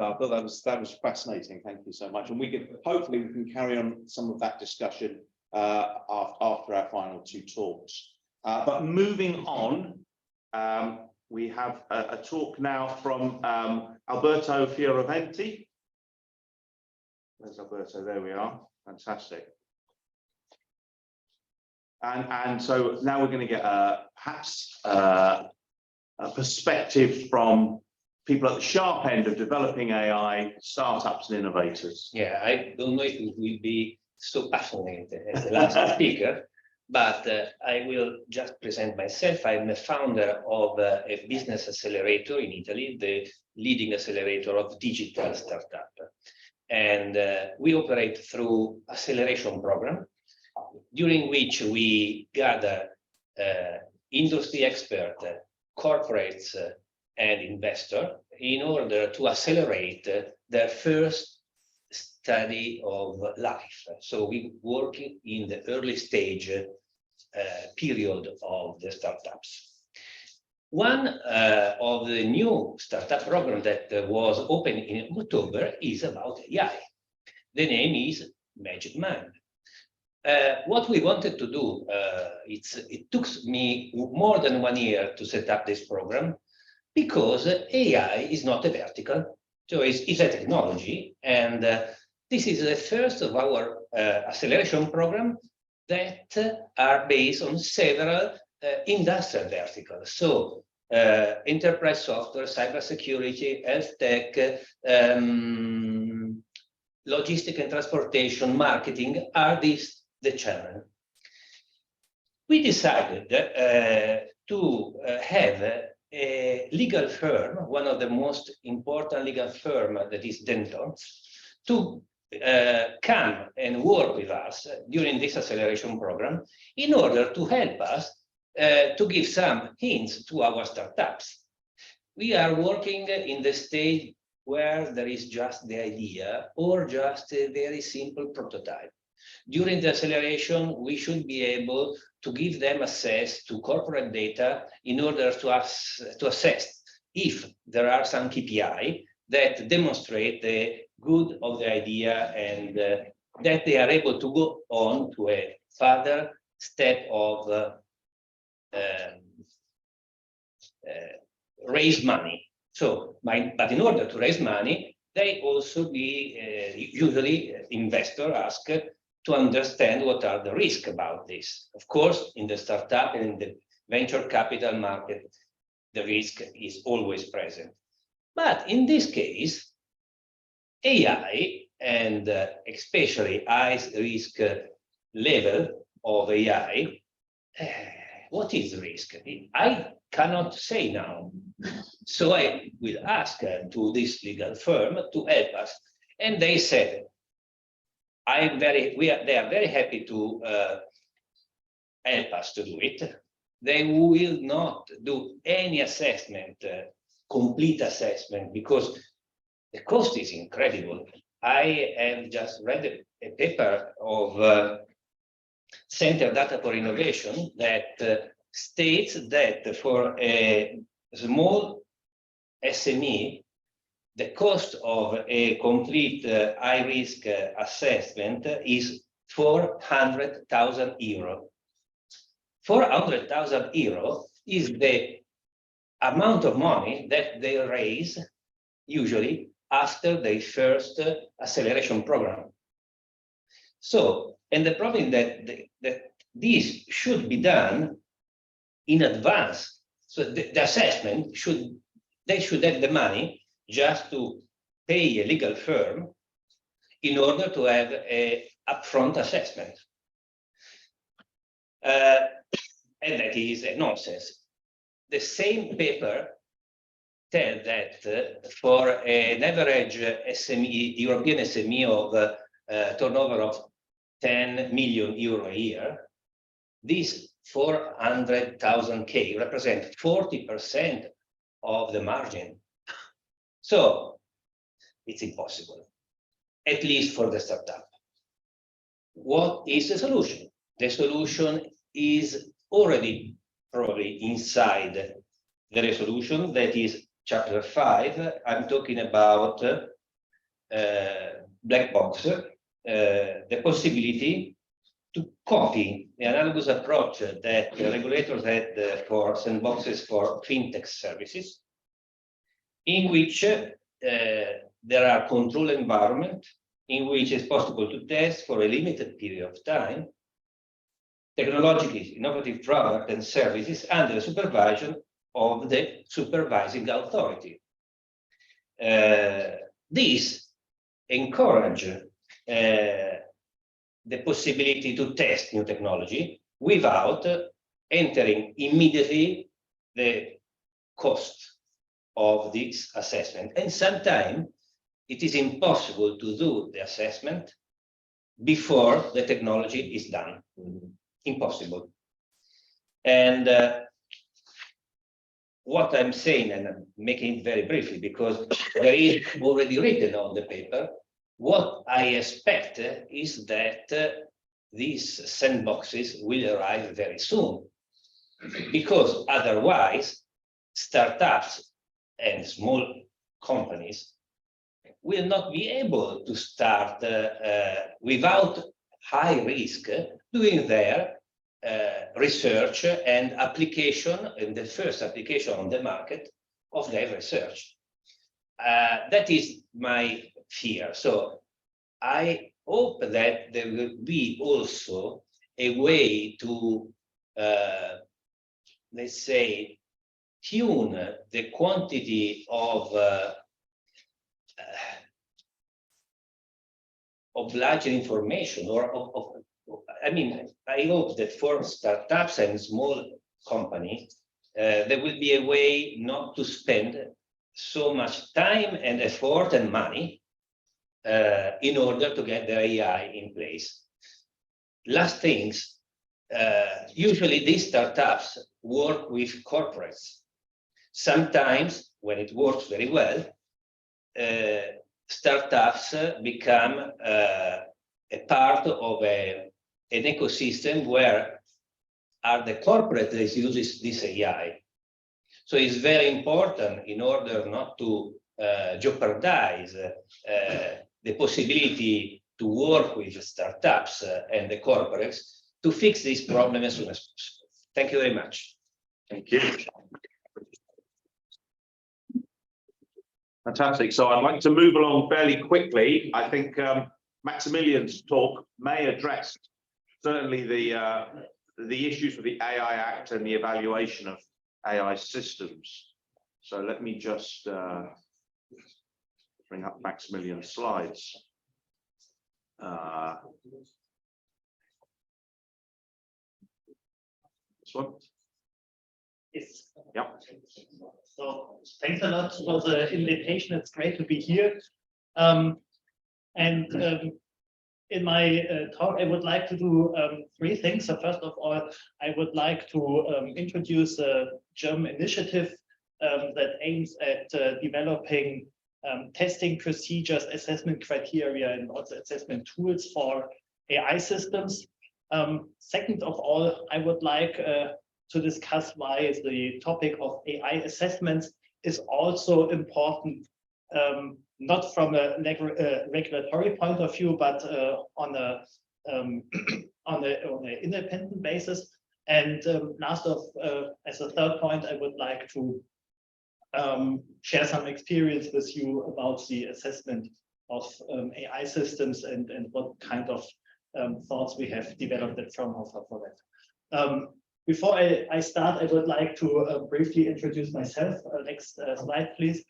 Speaker 1: I thought that was fascinating. Thank you so much. And hopefully we can carry on some of that discussion after our final two talks. But moving on, we have a talk now from Alberto Fioraventi. Where's Alberto? There we are. Fantastic. And so now we're going to get perhaps a perspective from people at the sharp end of developing AI, startups and innovators.
Speaker 5: Yeah, I don't know if it will be so passionate as the last speaker, but I will just present myself. I'm a founder of a business accelerator in Italy, the leading accelerator of digital startup. And we operate through acceleration program, during which we gather industry experts, corporates, and investor in order to accelerate their first study of life. So we work in the early stage period of the startups. One of the new startup program that was open in October is about AI. The name is Magic Man. What we wanted to do, it took me more than 1 year to set up this program, because AI is not a vertical, so it's a technology, and this is the first of our acceleration program that are based on several industrial verticals. So enterprise software, cybersecurity, health tech, logistics and transportation, marketing are the channel. We decided to have a legal firm, one of the most important legal firm, that is Denton, to come and work with us during this acceleration program in order to help us to give some hints to our startups. We are working in the stage where there is just the idea or just a very simple prototype. During the acceleration, we should be able to give them access to corporate data in order to assess if there are some KPI that demonstrate the good of the idea and that they are able to go on to a further step of raise money. So, but in order to raise money, they also usually investor ask to understand what are the risks about this. Of course, in the startup and in the venture capital market, the risk is always present. But in this case, AI, and especially high risk level of AI, what is risk? I cannot say now. So I will ask to this legal firm to help us. And they said, they are very happy to help us to do it. They will not do any assessment, complete assessment, because the cost is incredible. I have just read a paper of Center Data for Innovation that states that for a small SME, the cost of a complete high-risk assessment is 400,000 euro. 400,000 euro is the amount of money that they raise usually after their first acceleration program. So, and the problem that this should be done in advance. So the assessment they should have the money just to pay a legal firm in order to have a upfront assessment. And that is a nonsense. The same paper tells that for an average SME, European SME of turnover of 10 million euro a year, this 400,000 K represent 40% of the margin. So it's impossible, at least for the startup. What is the solution? The solution is already probably inside the resolution, that is chapter 5. I'm talking about black box, the possibility to copy the analogous approach that the regulators had for sandboxes for fintech services, in which there are control environment in which it's possible to test for a limited period of time technologically innovative products and services under the supervision of the supervising authority. This encourages the possibility to test new technology without entering immediately the cost of this assessment. And sometimes it is impossible to do the assessment before the technology is done. Impossible. And what I'm saying, and I'm making it very briefly because there is already written on the paper, what I expect is that these sandboxes will arrive very soon, because otherwise startups and small companies will not be able to start without high risk doing their research and application, and the first application on the market of their research. That is my fear. So I hope that there will be also a way to, let's say, tune the quantity of obliging information, or I mean, I hope that for startups and small companies, there will be a way not to spend so much time and effort and money in order to get the AI in place. Last things, usually these startups work with corporates. Sometimes, when it works very well, startups become a part of an ecosystem where are the corporate that uses this AI. So it's very important, in order not to jeopardize the possibility to work with startups and the corporates, to fix this problem as soon as possible. Thank you very much.
Speaker 1: Thank you. Fantastic. So I'd like to move along fairly quickly. I think Maximilian's talk may address certainly the issues with the AI Act and the evaluation of AI systems. So let me just bring up Maximilian's slides. This one?
Speaker 6: Yes.
Speaker 1: Yeah.
Speaker 6: So thanks a lot for the invitation. It's great to be here. In my talk, I would like to do three things. So first of all, I would like to introduce a German initiative that aims at developing testing procedures, assessment criteria, and also assessment tools for AI systems. Second of all, I would like to discuss why the topic of AI assessments is also important not from a regulatory point of view, but on a on an independent basis. And as a third point, I would like to share some experience with you about the assessment of AI systems and what kind of thoughts we have developed at Fraunhofer for that. Before I start, I would like to briefly introduce myself. Next slide, please.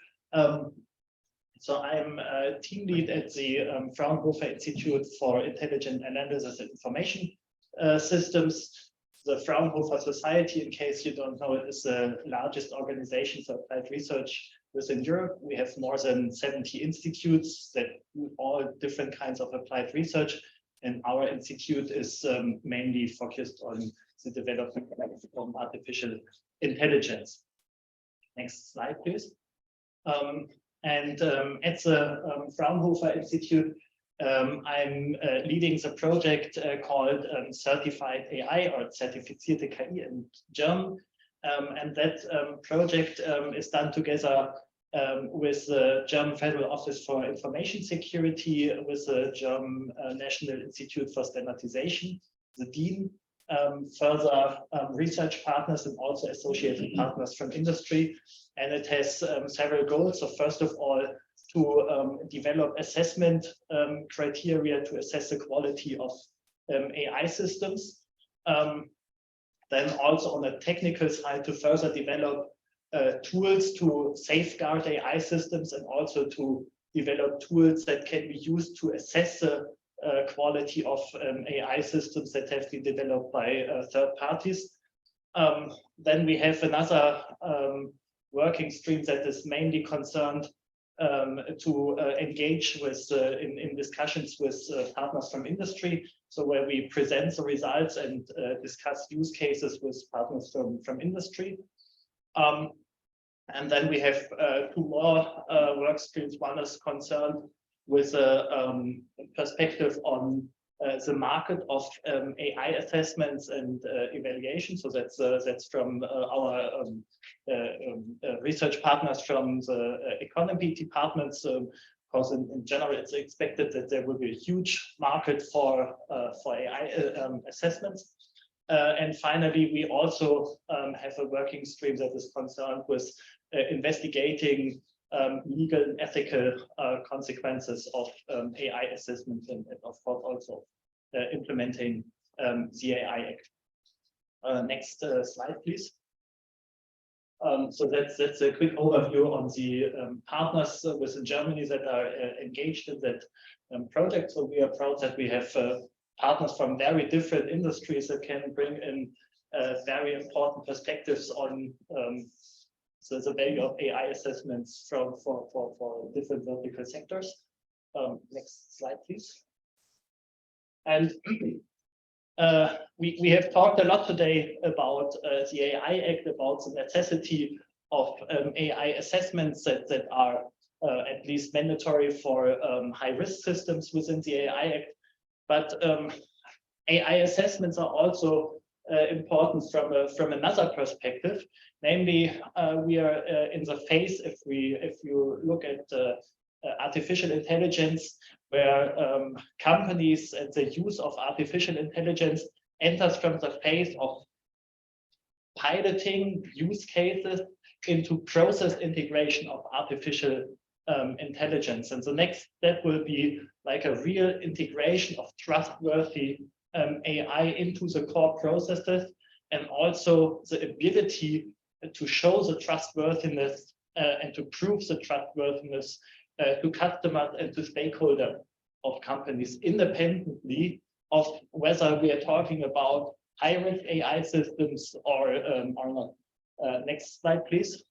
Speaker 6: So I'm a team lead at the Fraunhofer Institute for Intelligent Analysis and Information Systems. The Fraunhofer Society, in case you don't know it, is the largest organization for applied research within Europe. We have more than 70 institutes that do all different kinds of applied research. And our institute is mainly focused on the development of artificial intelligence. Next slide, please. At the Fraunhofer Institute, I'm leading the project called Certified AI, or Zertifizierte KI in German. And that project is done together with the German Federal Office for Information Security, with the German National Institute for Standardization, the DIN, further research partners and also associated partners from industry. And it has several goals. So first of all, to develop assessment criteria to assess the quality of AI systems. Then also on the technical side, to further develop tools to safeguard AI systems and also to develop tools that can be used to assess the quality of AI systems that have been developed by third parties. Then we have another working stream that is mainly concerned to engage with in discussions with partners from industry. So where we present the results and discuss use cases with partners from industry. And then we have two more work streams. One is concerned with a perspective on the market of AI assessments and evaluation. So that's from our research partners from the economy departments. Because in general, it's expected that there will be a huge market for AI assessments. And finally, we also have a working stream that is concerned with investigating legal and ethical consequences of AI assessments and of course also implementing the AI Act. Next slide, please. So that's a quick overview on the partners within Germany that are engaged in that project. So we are proud that we have partners from very different industries that can bring in very important perspectives on the value of AI assessments for different vertical sectors. Next slide, please. And we have talked a lot today about the AI Act, about the necessity of AI assessments that are at least mandatory for high-risk systems within the AI Act. But AI assessments are also important from another perspective. Namely, we are in the phase, if you look at artificial intelligence, where companies and the use of artificial intelligence enters from the phase of piloting use cases into process integration of artificial intelligence. And the next step will be like a real integration of trustworthy AI into the core processes, and also the ability to show the trustworthiness and to prove the trustworthiness to customers and to stakeholders of companies, independently of whether we are talking about high-risk AI systems or not. Next slide, please.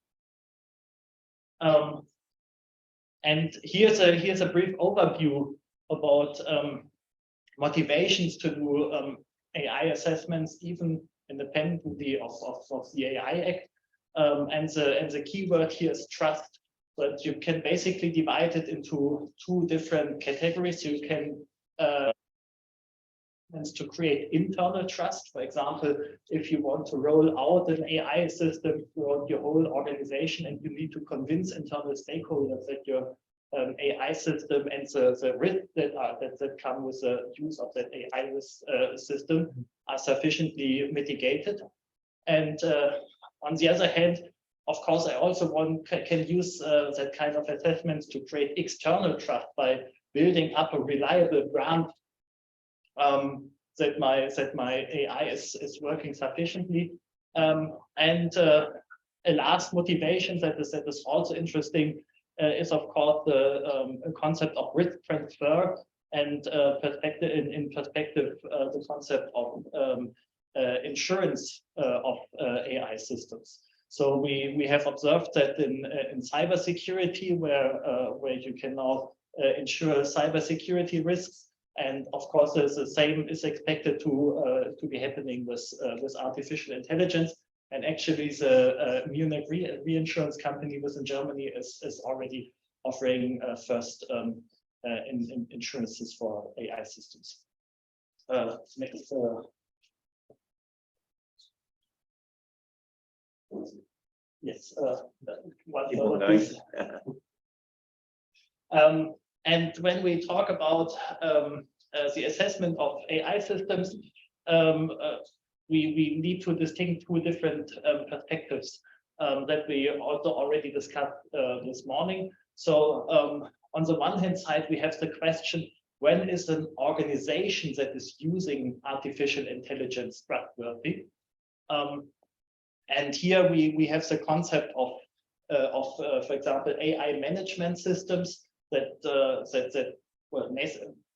Speaker 6: And here's a brief overview about motivations to do AI assessments, even independently of the AI Act. And the keyword here is trust. But you can basically divide it into two different categories. You can assessments to create internal trust. For example, if you want to roll out an AI system throughout your whole organization and you need to convince internal stakeholders that your AI system and the risks that come with the use of that AI system are sufficiently mitigated. And on the other hand, of course, I also can use that kind of assessments to create external trust by building up a reliable brand that my AI is working sufficiently. And a last motivation that is also interesting is, of course, the concept of risk transfer and in perspective the concept of insurance of AI systems. So we have observed that in cybersecurity, where you can now ensure cybersecurity risks, and of course the same is expected to be happening with artificial intelligence. And actually, the Munich reinsurance company within Germany is already offering first insurances for AI systems. Next. Yes. One further, please. And when we talk about the assessment of AI systems, we need to distinguish two different perspectives that we also already discussed this morning. So on the one hand side, we have the question, when is an organization that is using artificial intelligence trustworthy? And here we have the concept of for example, AI management systems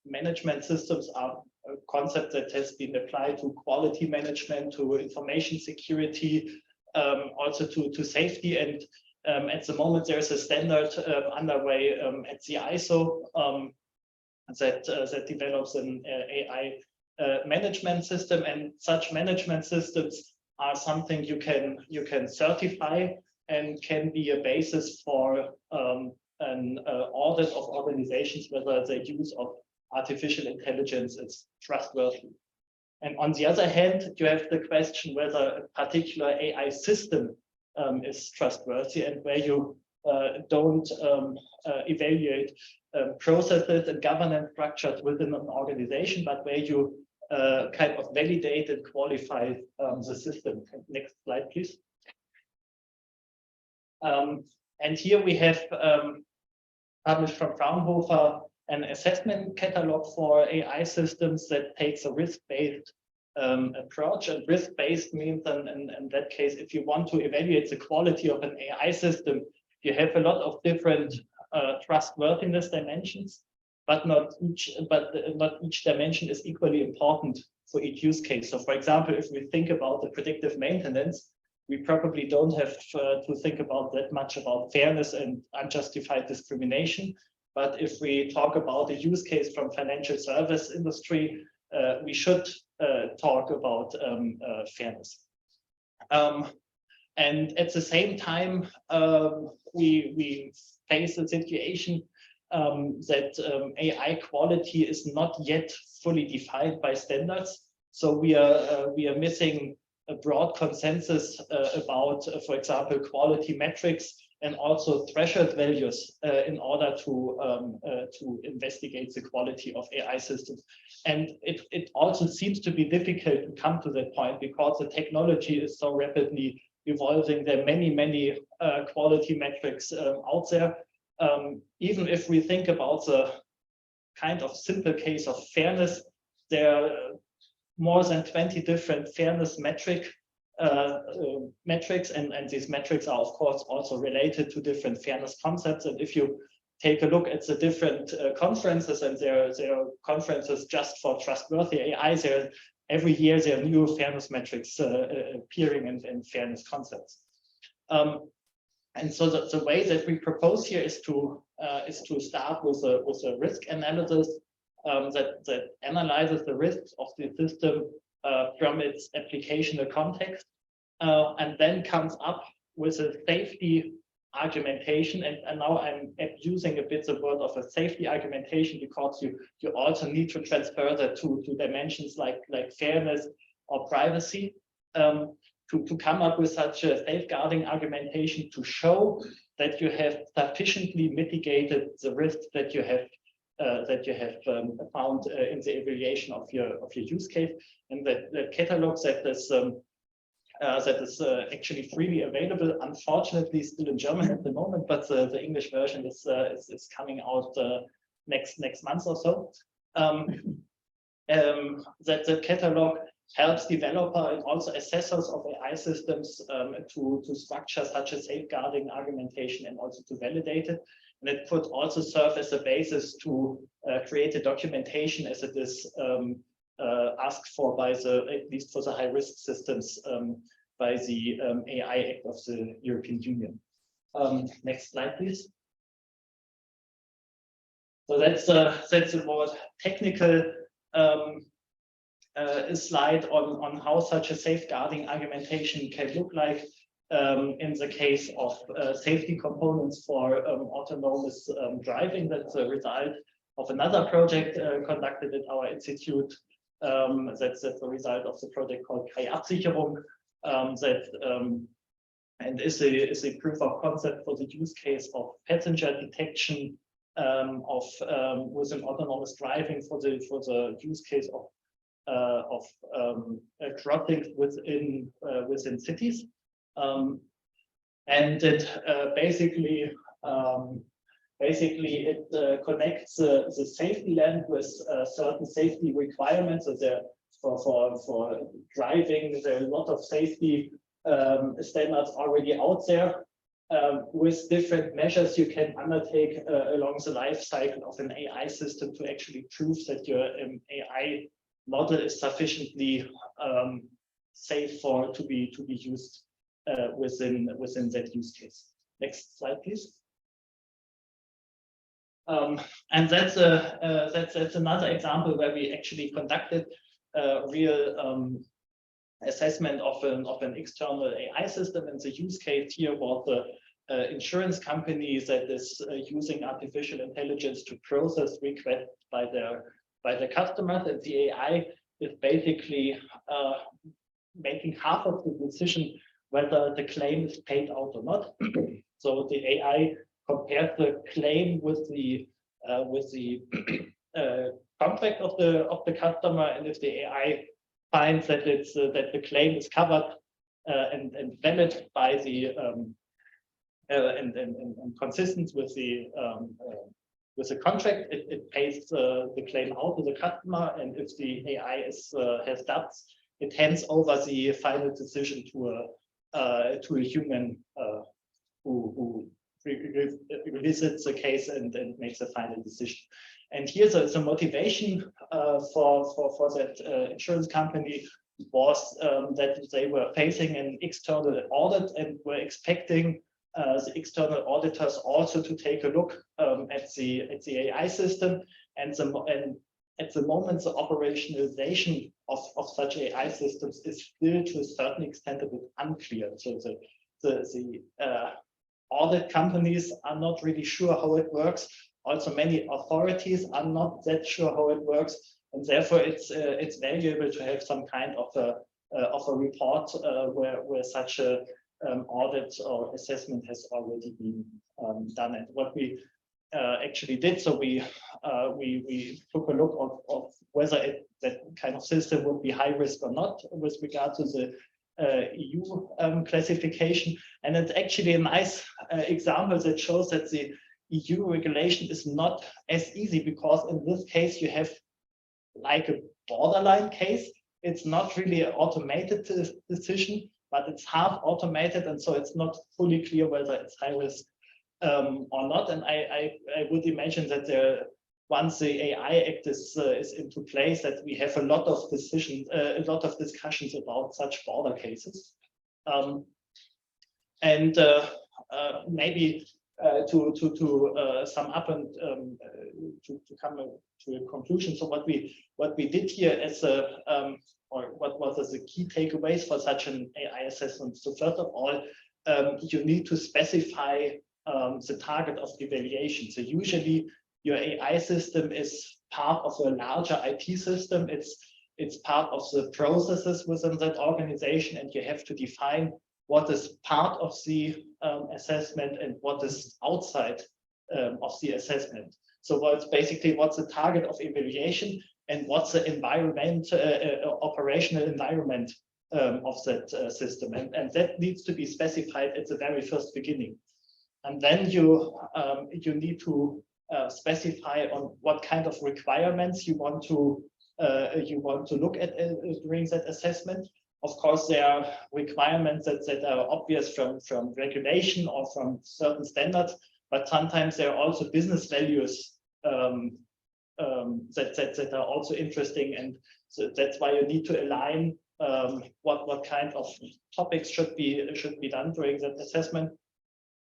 Speaker 6: management systems are a concept that has been applied to quality management, to information security, also to safety. And at the moment, there's a standard underway at the ISO that develops an AI management system, and such management systems are something you can certify and can be a basis for an audit of organizations whether the use of artificial intelligence is trustworthy. And on the other hand, you have the question whether a particular AI system is trustworthy, and where you don't evaluate processes and governance structures within an organization, but where you kind of validate and qualify the system. Next slide, please. And here we have published from Fraunhofer an assessment catalog for AI systems that takes a risk-based approach. And risk-based means, in that case, if you want to evaluate the quality of an AI system, you have a lot of different trustworthiness dimensions, but not each dimension is equally important for each use case. So, for example, if we think about the predictive maintenance, we probably don't have to think about that much about fairness and unjustified discrimination. But if we talk about a use case from financial service industry, we should talk about fairness. And at the same time, we face a situation that AI quality is not yet fully defined by standards. So we are missing a broad consensus about, for example, quality metrics and also threshold values in order to investigate the quality of AI systems. And it also seems to be difficult to come to that point because the technology is so rapidly evolving. There are many quality metrics out there. Even if we think about the kind of simple case of fairness, there are more than 20 different fairness metrics, and these metrics are, of course, also related to different fairness concepts. And if you take a look at the different conferences, and there are conferences just for trustworthy AI, every year there are new fairness metrics appearing and fairness concepts. And so the way that we propose here is to start with a risk analysis that analyzes the risks of the system from its applicational context, and then comes up with a safety argumentation, and now I'm using a bit the word of a safety argumentation, because you also need to transfer that to dimensions like fairness or privacy, to come up with such a safeguarding argumentation to show that you have sufficiently mitigated the risk that you have found in the evaluation of your use case, and that catalog that is actually freely available. Unfortunately, still in German at the moment, but the English version is coming out next month or so. That the catalog helps developer and also assessors of AI systems to structure such a safeguarding argumentation and also to validate it. And it could also serve as a basis to create a documentation, as it is asked for by at least for the high risk systems, by the AI Act of the European Union. Next slide, please. So that's a more technical slide on how such a safeguarding argumentation can look like in the case of safety components for autonomous driving. That's a result of another project conducted at our institute. That's the result of the project called Absicherung, and is a proof of concept for the use case of passenger detection with an autonomous driving for the use case of crossings within cities, and it basically it connects the safety land with certain safety requirements. So there for driving, there are a lot of safety standards already out there, with different measures you can undertake along the life cycle of an AI system to actually prove that your AI model is sufficiently safe to be used within that use case. Next slide, please. And that's another example where we actually conducted a real assessment of an external AI system, and the use case here was the insurance company that is using artificial intelligence to process requests by the customers, and the AI is basically making half of the decision whether the claim is paid out or not. So the AI compares the claim with the contract of the customer, and if the AI finds that that the claim is covered and valid by the and consistent with the contract, it pays the claim out to the customer, and if the AI has doubts, it hands over the final decision to a human who revisits the case and makes a final decision. And here's the motivation for that insurance company was that they were facing an external audit and were expecting the external auditors also to take a look at the AI system, and at the moment the operationalization of such AI systems is still to a certain extent a bit unclear. So the audit companies are not really sure how it works. Also, many authorities are not that sure how it works, and therefore it's valuable to have some kind of a report where such a audit or assessment has already been done. And what we actually did, so we took a look of whether that kind of system would be high risk or not with regard to the EU classification. And it's actually a nice example that shows that the EU regulation is not as easy, because in this case you have like a borderline case. It's not really an automated decision, but it's half automated, and so it's not fully clear whether it's high risk or not. And I would imagine that once the AI Act is into place, that we have a lot of discussions about such border cases. Maybe to sum up and to come to a conclusion. So what we did here as or what was the key takeaways for such an AI assessment? So first of all, you need to specify the target of evaluation. So usually your AI system is part of a larger IT system. It's part of the processes within that organization, and you have to define what is part of the assessment and what is outside of the assessment. So what's the target of evaluation and what's the environment, operational environment of that system, and that needs to be specified at the very first beginning. And then you need to specify on what kind of requirements you want to look at during that assessment. Of course, there are requirements that are obvious from regulation or from certain standards, but sometimes there are also business values that are also interesting, and so that's why you need to align what kind of topics should be done during that assessment.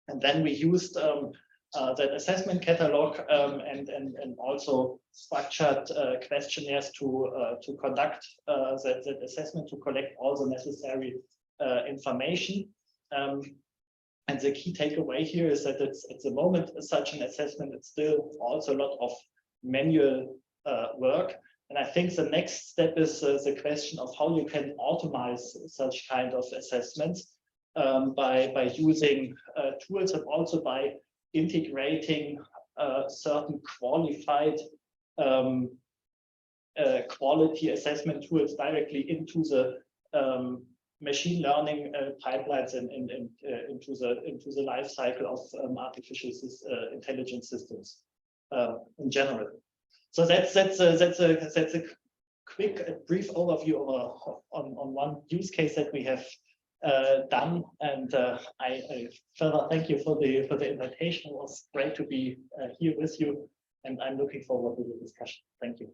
Speaker 6: And then we used that assessment catalog and also structured questionnaires to conduct that assessment, to collect all the necessary information. And the key takeaway here is that it's at the moment such an assessment, it's still also a lot of manual work. And I think the next step is the question of how you can automate such kind of assessments by using tools, and also by integrating certain qualified quality assessment tools directly into the machine learning pipelines and into the life cycle of artificial intelligence systems in general. So that's a quick, brief overview on one use case that we have done, and I further thank you for the invitation. It was great to be here with you, and I'm looking forward to the discussion. Thank you.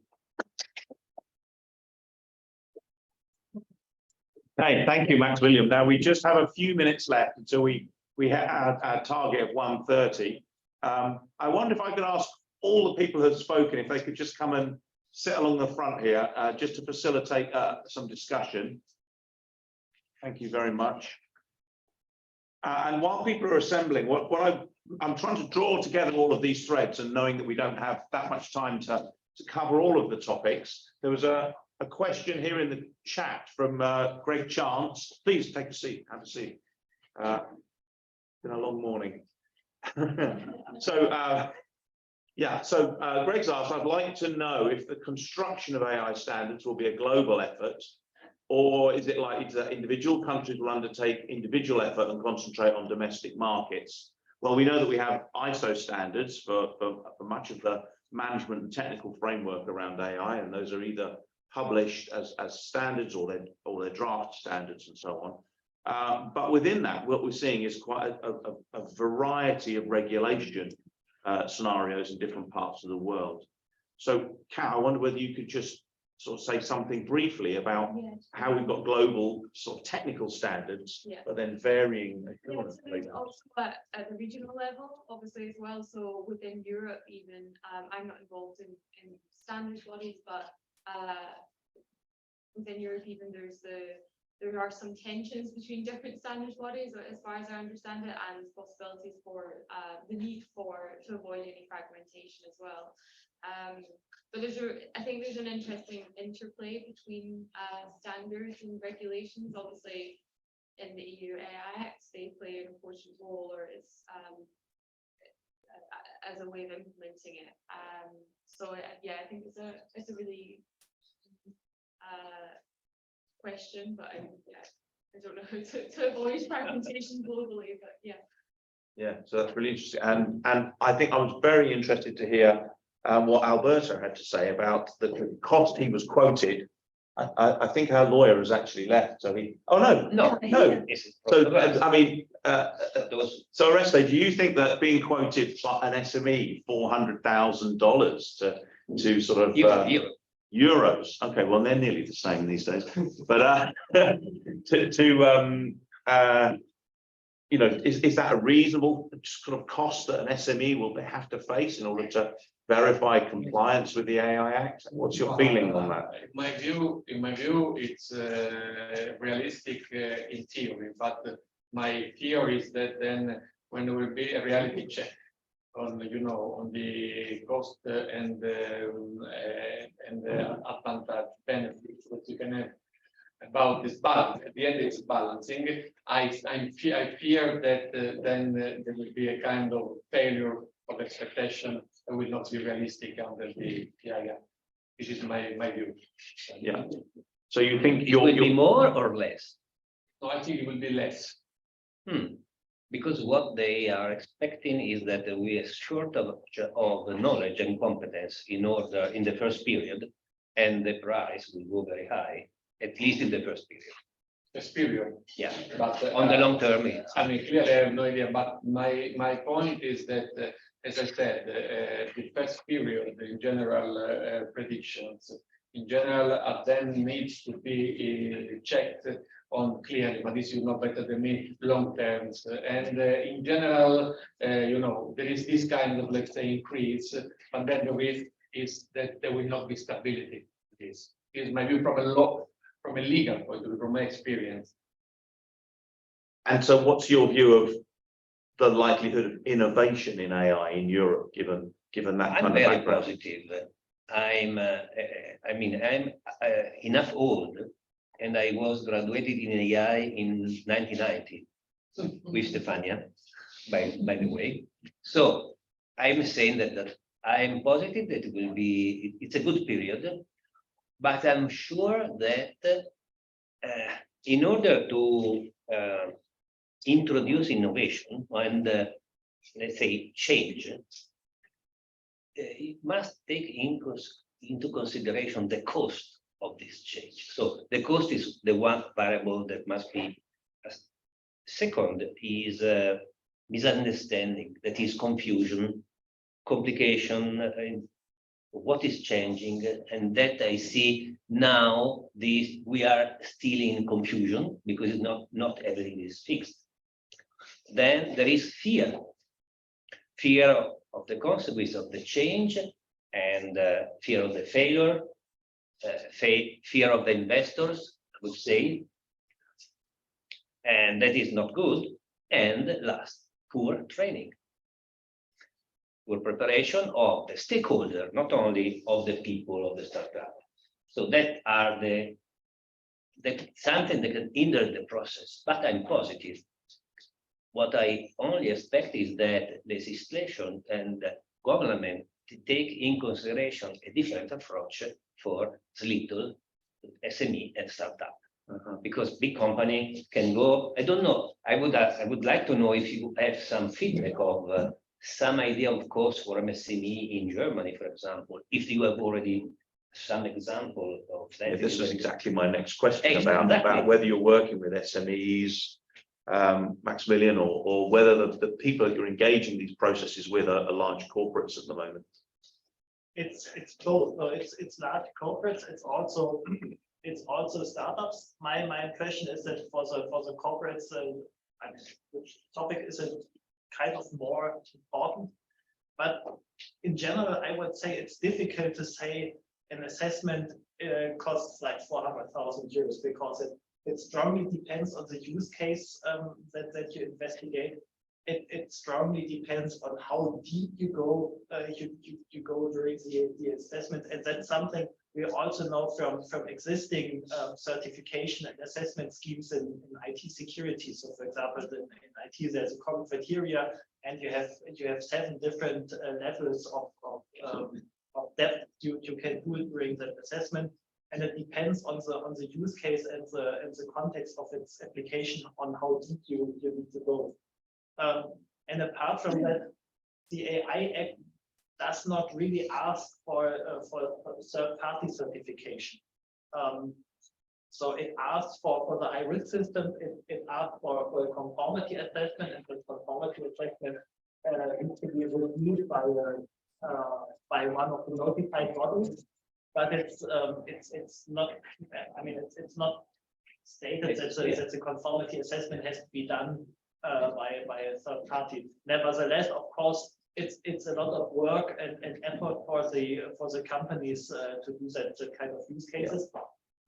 Speaker 1: Hey, thank you, Max William. Now we just have a few minutes left until we have our target of 1:30. I wonder if I could ask all the people who have spoken if they could just come and sit along the front here, just to facilitate some discussion. Thank you very much. And while people are assembling, I'm trying to draw together all of these threads, and knowing that we don't have that much time to cover all of the topics, there was a question here in the chat from Greg Chance. Please take a seat, have a seat. Been a long morning. So Greg's asked, I'd like to know if the construction of AI standards will be a global effort, or is it likely that individual countries will undertake individual effort and concentrate on domestic markets? Well, we know that we have ISO standards for much of the management and technical framework around AI, and those are either published as standards or they're draft standards and so on. But within that, what we're seeing is quite a variety of regulation scenarios in different parts of the world. So, Kat, I wonder whether you could just sort of say something briefly about how we've got global sort of technical standards, but then varying.
Speaker 2: So there's also at the regional level, obviously, as well. So within Europe, even I'm not involved in standards bodies, but within Europe, even there are some tensions between different standards bodies, as far as I understand it, and possibilities for the need to avoid any fragmentation as well. But I think there's an interesting interplay between standards and regulations. Obviously, in the EU AI Act, they play an important role, or it's as a way of implementing it. So yeah, I think it's a really question, but I don't know how to avoid fragmentation globally, but yeah.
Speaker 1: Yeah, so that's really interesting, and I think I was very interested to hear what Alberto had to say about the cost he was quoted. I think our lawyer has actually left, so he. Oh no. So I mean, so Oreste, do you think that being quoted an SME $400,000 to sort of euros? Okay, well they're nearly the same these days, but you know, is that a reasonable sort of cost that an SME will have to face in order to verify compliance with the AI Act? What's your feeling on that?
Speaker 4: In my view, it's realistic in theory. In fact, my fear is that then when there will be a reality check on, on the cost and advantage benefits that you can have about this balance. At the end, it's balancing. I fear that then there will be a kind of failure of expectation that will not be realistic under the PIA. This is my view.
Speaker 1: Yeah. So you think
Speaker 5: It will be more or less?
Speaker 4: No, I think it will be less.
Speaker 5: Because what they are expecting is that we are short of knowledge and competence in the first period, and the price will go very high, at least in the first period.
Speaker 4: First period.
Speaker 5: Yeah,
Speaker 4: But
Speaker 5: on the long term,
Speaker 4: I mean, clearly, I have no idea. But my point is that, as I said, the first period, in general, predictions, in general, then needs to be checked on clearly, but this you know better than me, long terms. And in general, there is this kind of, let's say, increase, but then the risk is that there will not be stability. This is my view from a legal point of view, from my experience.
Speaker 1: And so what's your view of the likelihood of innovation in AI in Europe, given that
Speaker 5: I'm
Speaker 1: kind of
Speaker 5: very
Speaker 1: background?
Speaker 5: positive. I'm enough old, and I was graduated in AI in 1990 with Stefania, by the way. So I'm saying that I'm positive that it will be, it's a good period, but I'm sure that in order to introduce innovation and let's say change, it must take into consideration the cost of this change. So the cost is the one variable that must be. Second is misunderstanding, that is confusion, complication in what is changing, and that I see now we are still in confusion because it's not everything is fixed. Then there is fear of the consequence of the change, and fear of the failure, fear of the investors, I would say, and that is not good. And last, poor training, poor preparation of the stakeholder, not only of the people of the startup. So that are something that can hinder the process, but I'm positive. What I only expect is that legislation and government to take in consideration a different approach for little SME and startup. Because big company can go, I don't know, I would like to know if you have some feedback of some idea of course for MSME in Germany, for example, if you have already some example of that.
Speaker 1: Yeah, this was exactly my next question
Speaker 5: Exactly.
Speaker 1: about whether you're working with SMEs, Maximilian, or whether the people that you're engaging these processes with are large corporates at the moment.
Speaker 6: It's both. It's large corporates. It's also startups. My impression is that for the corporates, the topic is a kind of more important. But in general, I would say it's difficult to say an assessment costs like 400,000 euros, because it strongly depends on the use case that you investigate. It strongly depends on how deep you go you go during the assessment, and that's something we also know from existing certification and assessment schemes in IT security. So, for example, in IT, there's a common criteria, and you have 7 different levels of depth you can do during that assessment, and it depends on the use case and the context of its application on how deep you need to go. And apart from that, the AI Act does not really ask for third-party certification. So it asks for the high-risk system. It asks for a conformity assessment, and the conformity assessment needs to be reviewed by one of the notified bodies. But it's not. I mean, it's not stated that the conformity assessment has to be done by a third party. Nevertheless, of course, it's a lot of work and effort for the companies to do that kind of use cases.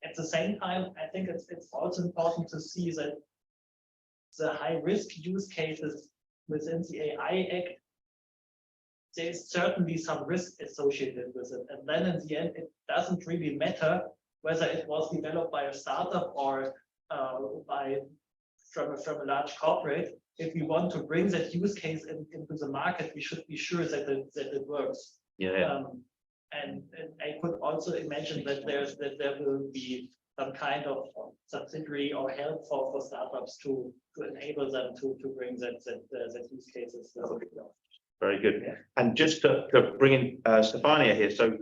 Speaker 6: At the same time, I think it's also important to see that the high-risk use cases within the AI Act, there's certainly some risk associated with it. And then in the end, it doesn't really matter whether it was developed by a startup or from a large corporate. If we want to bring that use case into the market, we should be sure that it works.
Speaker 1: Yeah.
Speaker 6: And I could also imagine that there will be some kind of subsidiary or help for startups to enable them to bring that use cases.
Speaker 1: Very good.
Speaker 6: Yeah.
Speaker 1: And just to bring in Stefania here, so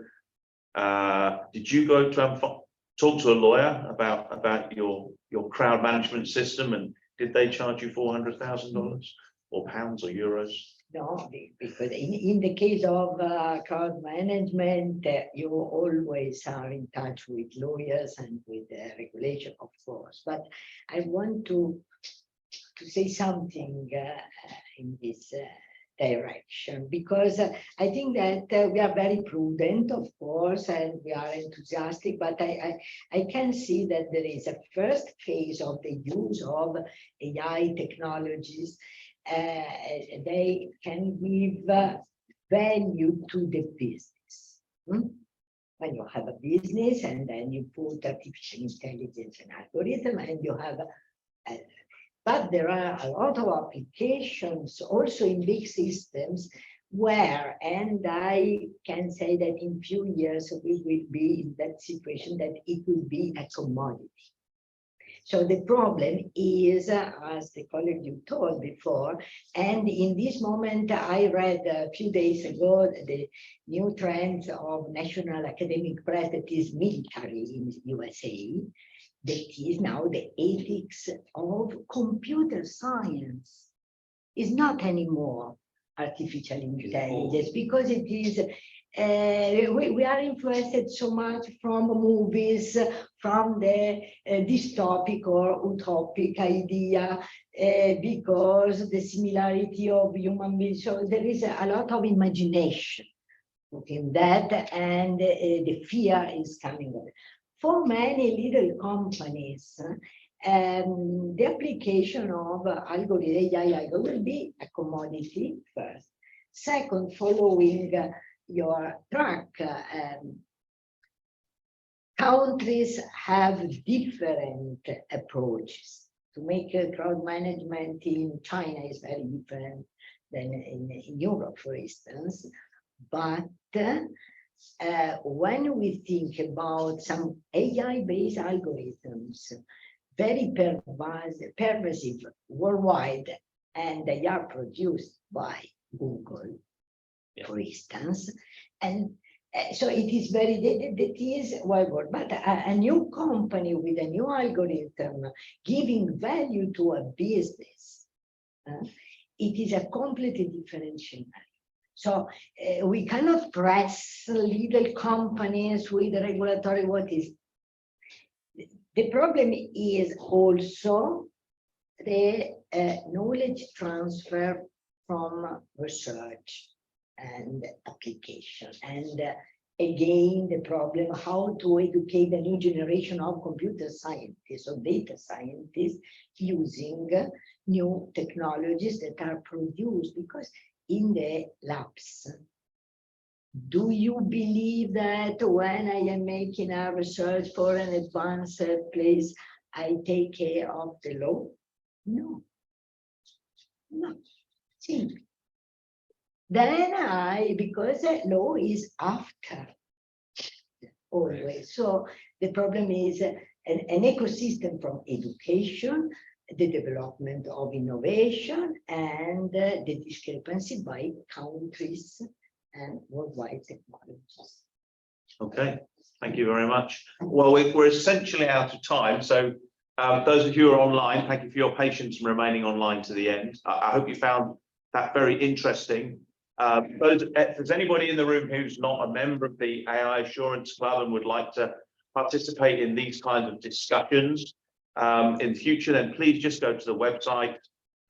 Speaker 1: did you go to talk to a lawyer about your crowd management system, and did they charge you $400,000 or pounds or euros?
Speaker 3: No, because in the case of crowd management, you always are in touch with lawyers and with regulation, of course. But I want to say something in this direction, because I think that we are very prudent, of course, and we are enthusiastic, but I can see that there is a first phase of the use of AI technologies. They can give value to the business. When you have a business and then you put artificial intelligence and algorithm, and you have but there are a lot of applications also in big systems where, and I can say that in few years we will be in that situation that it will be a commodity. So the problem is, as the colleague you told before, and in this moment I read a few days ago the new trends of National Academic Press, that is military in USA, that is now the ethics of computer science. Is not anymore artificial intelligence, because it is we are influenced so much from movies, from the dystopic or utopic idea, because the similarity of human beings. So there is a lot of imagination in that, and the fear is coming. For many little companies, the application of AI algorithm will be a commodity first. Second, following your track, countries have different approaches. To make crowd management in China is very different than in Europe, for instance. But when we think about some AI-based algorithms, very pervasive worldwide, and they are produced by Google, for instance, and so it is very, that is well, but a new company with a new algorithm giving value to a business, it is a completely different scenario. So we cannot press little companies with regulatory what is. The problem is also the knowledge transfer from research and application. And again, the problem how to educate the new generation of computer scientists or data scientists using new technologies that are produced, because in the labs, do you believe that when I am making a research for an advanced place, I take care of the law? No. No. See. Then because law is after always. So the problem is an ecosystem from education, the development of innovation, and the discrepancy by countries and worldwide technologies.
Speaker 1: Okay, thank you very much. Well, we're essentially out of time. So those of you who are online, thank you for your patience in remaining online to the end. I hope you found that very interesting. If there's anybody in the room who's not a member of the AI Assurance Club and would like to participate in these kinds of discussions in the future, then please just go to the website,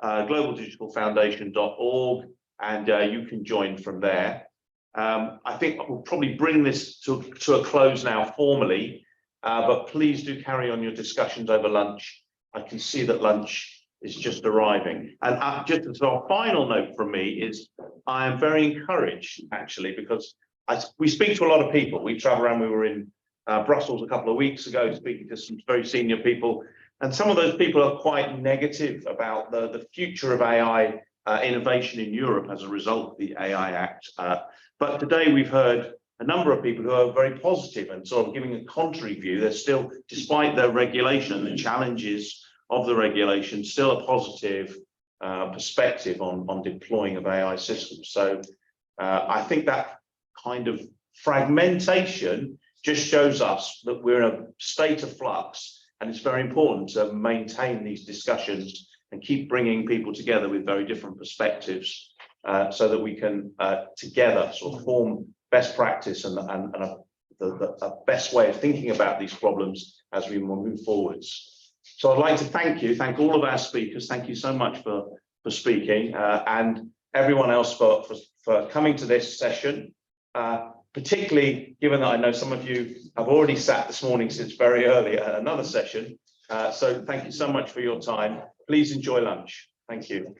Speaker 1: globaldigitalfoundation.org, and you can join from there. I think we'll probably bring this to a close now formally, but please do carry on your discussions over lunch. I can see that lunch is just arriving. And just as our final note from me is, I am very encouraged actually, because we speak to a lot of people. We travel around. We were in Brussels a couple of weeks ago speaking to some very senior people, and some of those people are quite negative about the future of AI innovation in Europe as a result of the AI Act. But today we've heard a number of people who are very positive and sort of giving a contrary view. There's still, despite the regulation and the challenges of the regulation, still a positive perspective on deploying of AI systems. So I think that kind of fragmentation just shows us that we're in a state of flux, and it's very important to maintain these discussions and keep bringing people together with very different perspectives so that we can together sort of form best practice and the best way of thinking about these problems as we move forwards. So I'd like to thank all of our speakers. Thank you so much for speaking, and everyone else for coming to this session, particularly given that I know some of you have already sat this morning since very early at another session. So thank you so much for your time. Please enjoy lunch. Thank you.